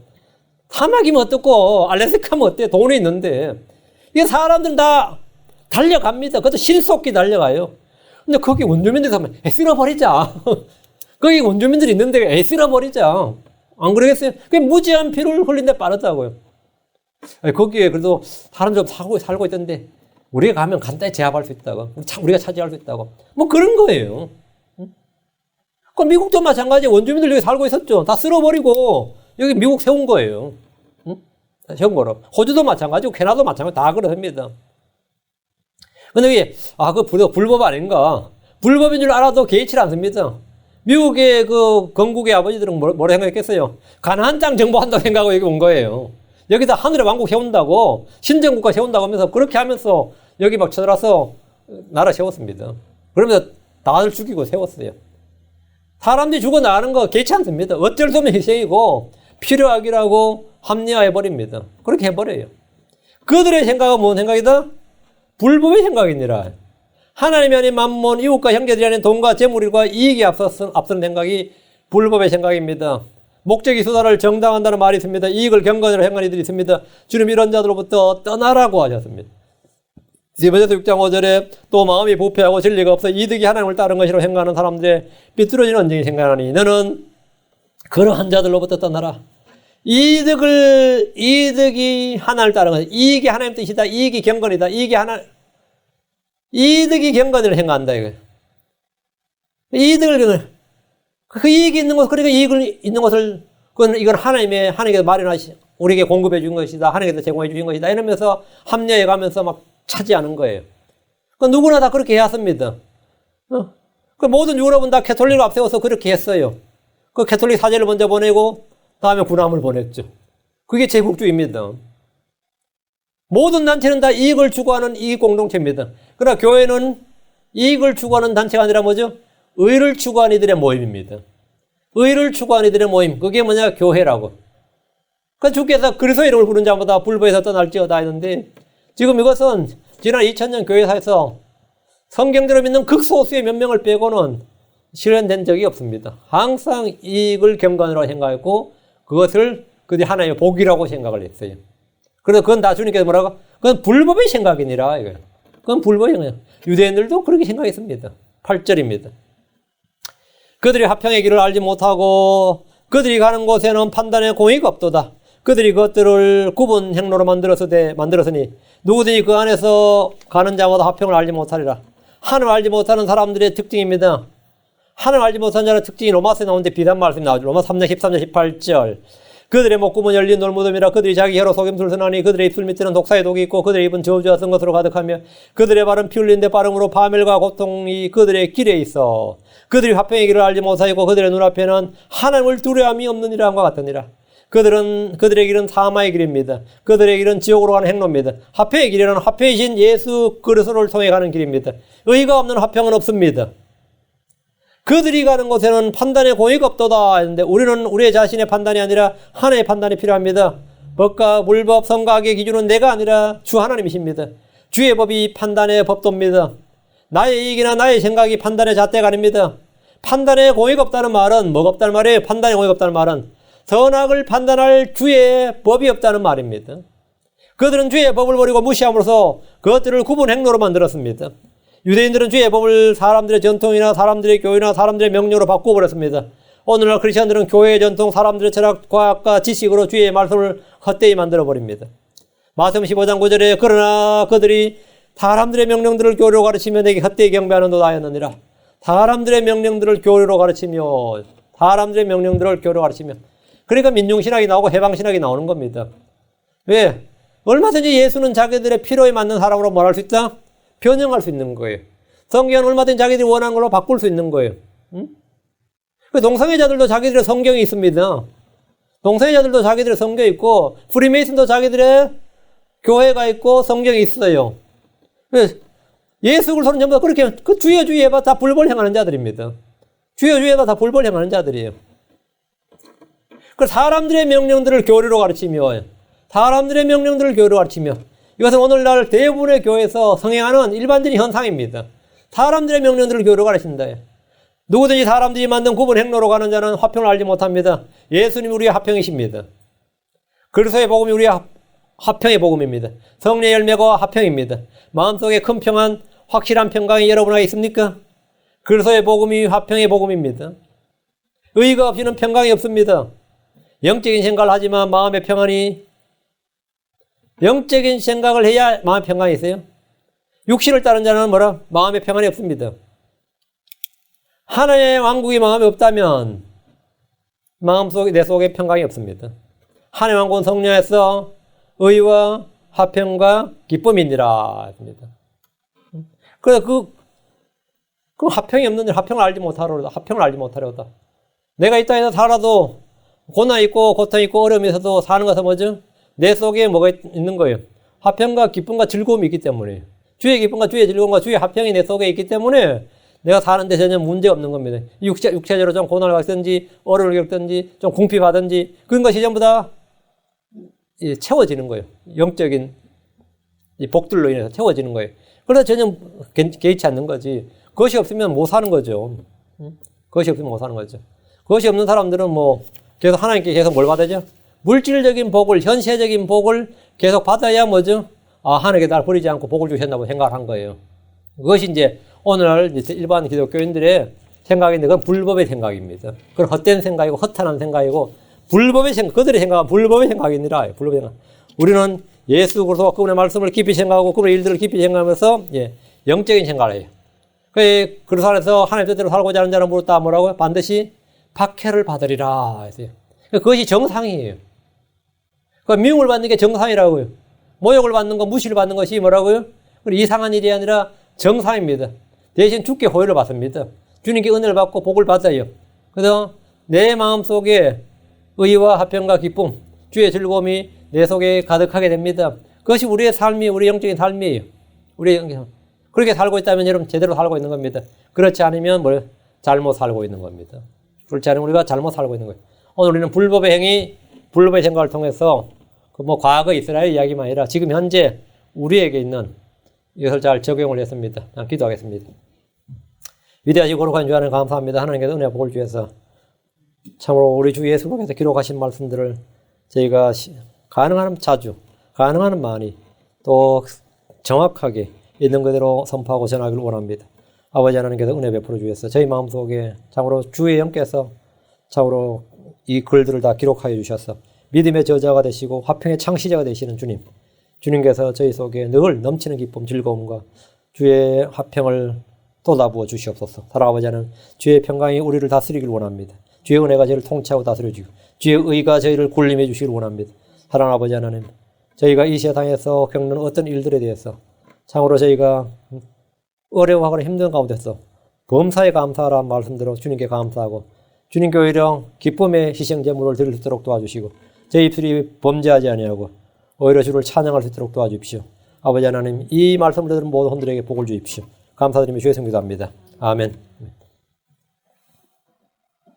A: 사막이면 어떻고 알래스카면 어때? 돈이 있는데. 이게 사람들은 다 달려갑니다. 그것도 신속히 달려가요. 근데 거기 원주민들이 하면 쓸어버리자. 거기 원주민들이 있는데 쓸어버리자. 안 그러겠어요? 그게 무지한 피를 흘린데 빠르다고요. 거기에 그래도 사람 좀 살고 있던데 우리가 가면 간단히 제압할 수 있다고. 우리가 차지할 수 있다고. 뭐 그런 거예요. 그 미국도 마찬가지. 원주민들 여기 살고 있었죠. 다 쓸어버리고 여기 미국 세운 거예요. 세운 거로. 호주도 마찬가지고 캐나다도 마찬가지고 다 그렇습니다. 근데 왜 그 불법 아닌가? 불법인 줄 알아도 개의치 않습니다. 미국의 그 건국의 아버지들은 뭐라 생각했겠어요? 가나안 땅 정복한다고 생각하고 여기 온 거예요. 여기다 하늘의 왕국 세운다고, 신정국가 세운다고 하면서 그렇게 하면서 여기 막 쳐들어서 나라 세웠습니다. 그러면서 나를 죽이고 세웠어요. 사람들이 죽어나가는 거 괜찮습니다. 어쩔 수 없는 희생이고 필요하기라고 합리화해버립니다. 그렇게 해버려요. 그들의 생각은 무슨 생각이다? 불법의 생각이니라. 하나님이 아닌 만몬, 이웃과 형제들이 아닌 돈과 재물과 이익이 앞서는 생각이 불법의 생각입니다. 목적이 수단을 정당한다는 말이 있습니다. 이익을 경건으로 행하는 이들이 있습니다. 주님 이런 자들로부터 떠나라고 하셨습니다. 디모데서 6장 5절에 또 마음이 부패하고 진리가 없어 이득이 하나님을 따른 것이라고 행하는 사람들의 삐뚤어진 언쟁이 생각하니 너는 그러한 자들로부터 떠나라. 이득이 하나님을 따른 것, 이익이 하나님 뜻이다. 이익이 경건이다. 이득이 경건을 행한다 이거예요. 그 이익이 있는 것, 그러니까 이익을 있는 것을 이건 하나님께서 마련하시, 우리에게 공급해 준 것이다. 하나님께서 제공해 주신 것이다. 이러면서 합리화해 가면서 막 차지하는 거예요. 누구나 다 그렇게 해왔습니다. 그 모든 유럽은 다 캐톨릭을 앞세워서 그렇게 했어요. 그 캐톨릭 사제를 먼저 보내고 다음에 군함을 보냈죠. 그게 제국주의입니다. 모든 단체는 다 이익을 추구하는 이익 공동체입니다. 그러나 교회는 이익을 추구하는 단체가 아니라 뭐죠? 의를 추구하는 이들의 모임입니다. 의를 추구하는 이들의 모임. 그게 뭐냐? 교회라고. 그 주께서 그리스도의 이름을 부른 자마다 불법에서 떠날지어다 했는데 지금 이것은 지난 2000년 교회사에서 성경대로 믿는 극소수의 몇 명을 빼고는 실현된 적이 없습니다. 항상 이익을 경건으로 생각했고 그것을 그들이 하나님의 복이라고 생각을 했어요. 그래서 그건 다 주님께서 뭐라고? 그건 불법의 생각이니라. 이거예요. 그건 불법의 생각. 유대인들도 그렇게 생각했습니다. 8절입니다. 그들이 합평의 길을 알지 못하고 그들이 가는 곳에는 판단의 공의가 없도다. 그들이 그것들을 구분 행로로 만들었으니 누구든지 그 안에서 가는 자마다 합평을 알지 못하리라. 하나님을 알지 못하는 사람들의 특징입니다. 하나님을 알지 못하는 자의 특징이 로마서에 나오는데 비슷한 말씀이 나오죠. 로마 3장 13절 18절. 그들의 목구멍은 열린 돌무덤이라. 그들이 자기 혀로 속임수를 선하니 그들의 입술 밑에는 독사의 독이 있고 그들의 입은 저주와 쓴 것으로 가득하며 그들의 발은 피 흘린 데 빠름으로 파멸과 고통이 그들의 길에 있어. 그들이 화평의 길을 알지 못하고 그들의 눈앞에는 하나님을 두려움이 없느니라 함과 같으니라. 그들의 길은 사마의 길입니다. 그들의 길은 지옥으로 가는 행로입니다. 화평의 길이란 화평이신 예수 그리스도를 통해 가는 길입니다. 의가 없는 화평은 없습니다. 그들이 가는 곳에는 판단의 공의가 없도다 했는데 우리는 우리의 자신의 판단이 아니라 하나님의 판단이 필요합니다. 법과 불법, 선과 악의 기준은 내가 아니라 주 하나님이십니다. 주의 법이 판단의 법도입니다. 나의 이익이나 나의 생각이 판단의 잣대가 아닙니다. 판단의 공의가 없다는 말은 뭐가 없다는 말이에요? 판단의 공의가 없다는 말은 선악을 판단할 주의 법이 없다는 말입니다. 그들은 주의 법을 버리고 무시함으로써 그것들을 구분 행로로 만들었습니다. 유대인들은 주의 법을 사람들의 전통이나 사람들의 교회나 사람들의 명령으로 바꾸어버렸습니다. 오늘날 크리스천들은 교회의 전통, 사람들의 철학, 과학과 지식으로 주의 말씀을 헛되이 만들어버립니다. 마태복음 15장 9절에 그러나 그들이 사람들의 명령들을 교리로 가르치며 내게 헛되이 경배하는도다 하였느니라. 사람들의 명령들을 교리로 가르치며 그러니까 민중신학이 나오고 해방신학이 나오는 겁니다. 왜? 얼마든지 예수는 자기들의 필요에 맞는 사람으로 뭘 할 수 있다? 변형할 수 있는 거예요. 성경은 얼마든지 자기들이 원하는 걸로 바꿀 수 있는 거예요. 동성애자들도 자기들의 성경이 있습니다. 동성애자들도 자기들의 성경이 있고 프리메이슨도 자기들의 교회가 있고 성경이 있어요. 예수 그리스도는 전부 다 그렇게 그 주여 해봐 다 불법을 행하는 자들입니다. 주여 해봐 다 불법을 행하는 자들이에요. 그 사람들의 명령들을 교리로 가르치며 이것은 오늘날 대부분의 교회에서 성행하는 일반적인 현상입니다. 사람들의 명령들을 교리로 가르친다. 누구든지 사람들이 만든 구분 행로로 가는 자는 화평을 알지 못합니다. 예수님이 우리의 화평이십니다. 그리스도의 복음이 우리의 화평의 복음입니다. 성령의 열매가 화평입니다. 마음속에 큰 평안, 확실한 평강이 여러분에게 있습니까? 그리스도의 복음이 화평의 복음입니다. 의가 없이는 평강이 없습니다. 영적인 생각을 하지만 마음의 평안이 영적인 생각을 해야 마음의 평강이 있어요. 육신을 따른 자는 뭐라? 마음의 평안이 없습니다. 하나님의 왕국이 마음에 없다면 내 속에 평강이 없습니다. 하나님의 왕국은 성령 안에서 의와 화평과 기쁨이니라 했습니다. 그래서 그럼 화평이 없는데 화평을 알지 못하려다. 내가 이 땅에서 살아도 고난 있고 고통 있고 어려움이 있어도 사는 것은 뭐죠? 내 속에 뭐가 있는 거예요? 화평과 기쁨과 즐거움이 있기 때문에. 주의 기쁨과 주의 즐거움과 주의 화평이 내 속에 있기 때문에 내가 사는데 전혀 문제 없는 겁니다. 육체적으로 좀 고난을 겪든지 어려움을 겪든지 좀 궁핍하든지 그런 것이 전부 다 채워지는 거예요. 영적인 이 복들로 인해서 채워지는 거예요. 그래서 전혀 개의치 않는 거지. 그것이 없으면 못 사는 거죠. 그것이 없으면 못 사는 거죠. 그것이 없는 사람들은 뭐 계속 하나님께 계속 뭘 받아죠? 물질적인 복을, 현세적인 복을 계속 받아야 뭐죠? 아, 하나님께 날 버리지 않고 복을 주셨나고 생각을 한 거예요. 그것이 이제 오늘 일반 기독교인들의 생각인데 그건 불법의 생각입니다. 그건 헛된 생각이고 허탄한 생각이고 불법의 생각, 그들의 생각은 불법의 생각이니라. 불법의 생각. 우리는 예수 그리스도 그분의 말씀을 깊이 생각하고 그분의 일들을 깊이 생각하면서 영적인 생각을 해요. 그래서 안에서 하나님의 뜻대로 살고자 하는 자는 물었다 뭐라고요? 반드시 박해를 받으리라 했어요. 그것이 정상이에요. 그 미움을 받는 게 정상이라고요. 모욕을 받는 거, 무시를 받는 것이 뭐라고요? 이상한 일이 아니라 정상입니다. 대신 주께 호의를 받습니다. 주님께 은혜를 받고 복을 받아요. 그래서 내 마음속에 의와 화평과 기쁨, 주의 즐거움이 내 속에 가득하게 됩니다. 그것이 우리의 삶이, 우리 영적인 삶이에요. 그렇게 살고 있다면 여러분 제대로 살고 있는 겁니다. 그렇지 않으면 잘못 살고 있는 겁니다. 그렇지 않으면 우리가 잘못 살고 있는 거예요. 오늘 우리는 불법의 행위, 불법의 생각을 통해서 과거 이스라엘 이야기만 아니라 지금 현재 우리에게 있는 이것을 잘 적용을 했습니다. 기도하겠습니다. 위대하시고 거룩한 주 하나님 감사합니다. 하나님께서 은혜와 복을 주셔서 참으로 우리 주 예수 그리스도께서 기록하신 말씀들을 저희가 가능한 자주, 가능한 많이 또 정확하게 있는 그대로 선포하고 전하기를 원합니다. 아버지 하나님께서 은혜 베풀어 주셔서 저희 마음속에 참으로 주의 영께서 참으로 이 글들을 다 기록하여 주셔서 믿음의 저자가 되시고 화평의 창시자가 되시는 주님, 주님께서 저희 속에 늘 넘치는 기쁨, 즐거움과 주의 화평을 쏟아부어 주시옵소서. 사랑하는 아버지 하나님, 주의 평강이 우리를 다스리길 원합니다. 주의 은혜가 저희를 통치하고 다스려주고 주의 의가 저희를 군림해 주시길 원합니다. 사랑하는 아버지 하나님, 저희가 이 세상에서 겪는 어떤 일들에 대해서 참으로 저희가 어려워하거나 힘든 가운데서 범사에 감사하라는 말씀대로 주님께 감사하고 주님께 오히려 기쁨의 희생제물을 드릴 수 있도록 도와주시고 저희 입술이 범죄하지 아니하고 오히려 주를 찬양할 수 있도록 도와주십시오. 아버지 하나님, 이 말씀을 들은 모든 분들에게 복을 주십시오. 감사드리며 주의 성기도합니다. 아멘.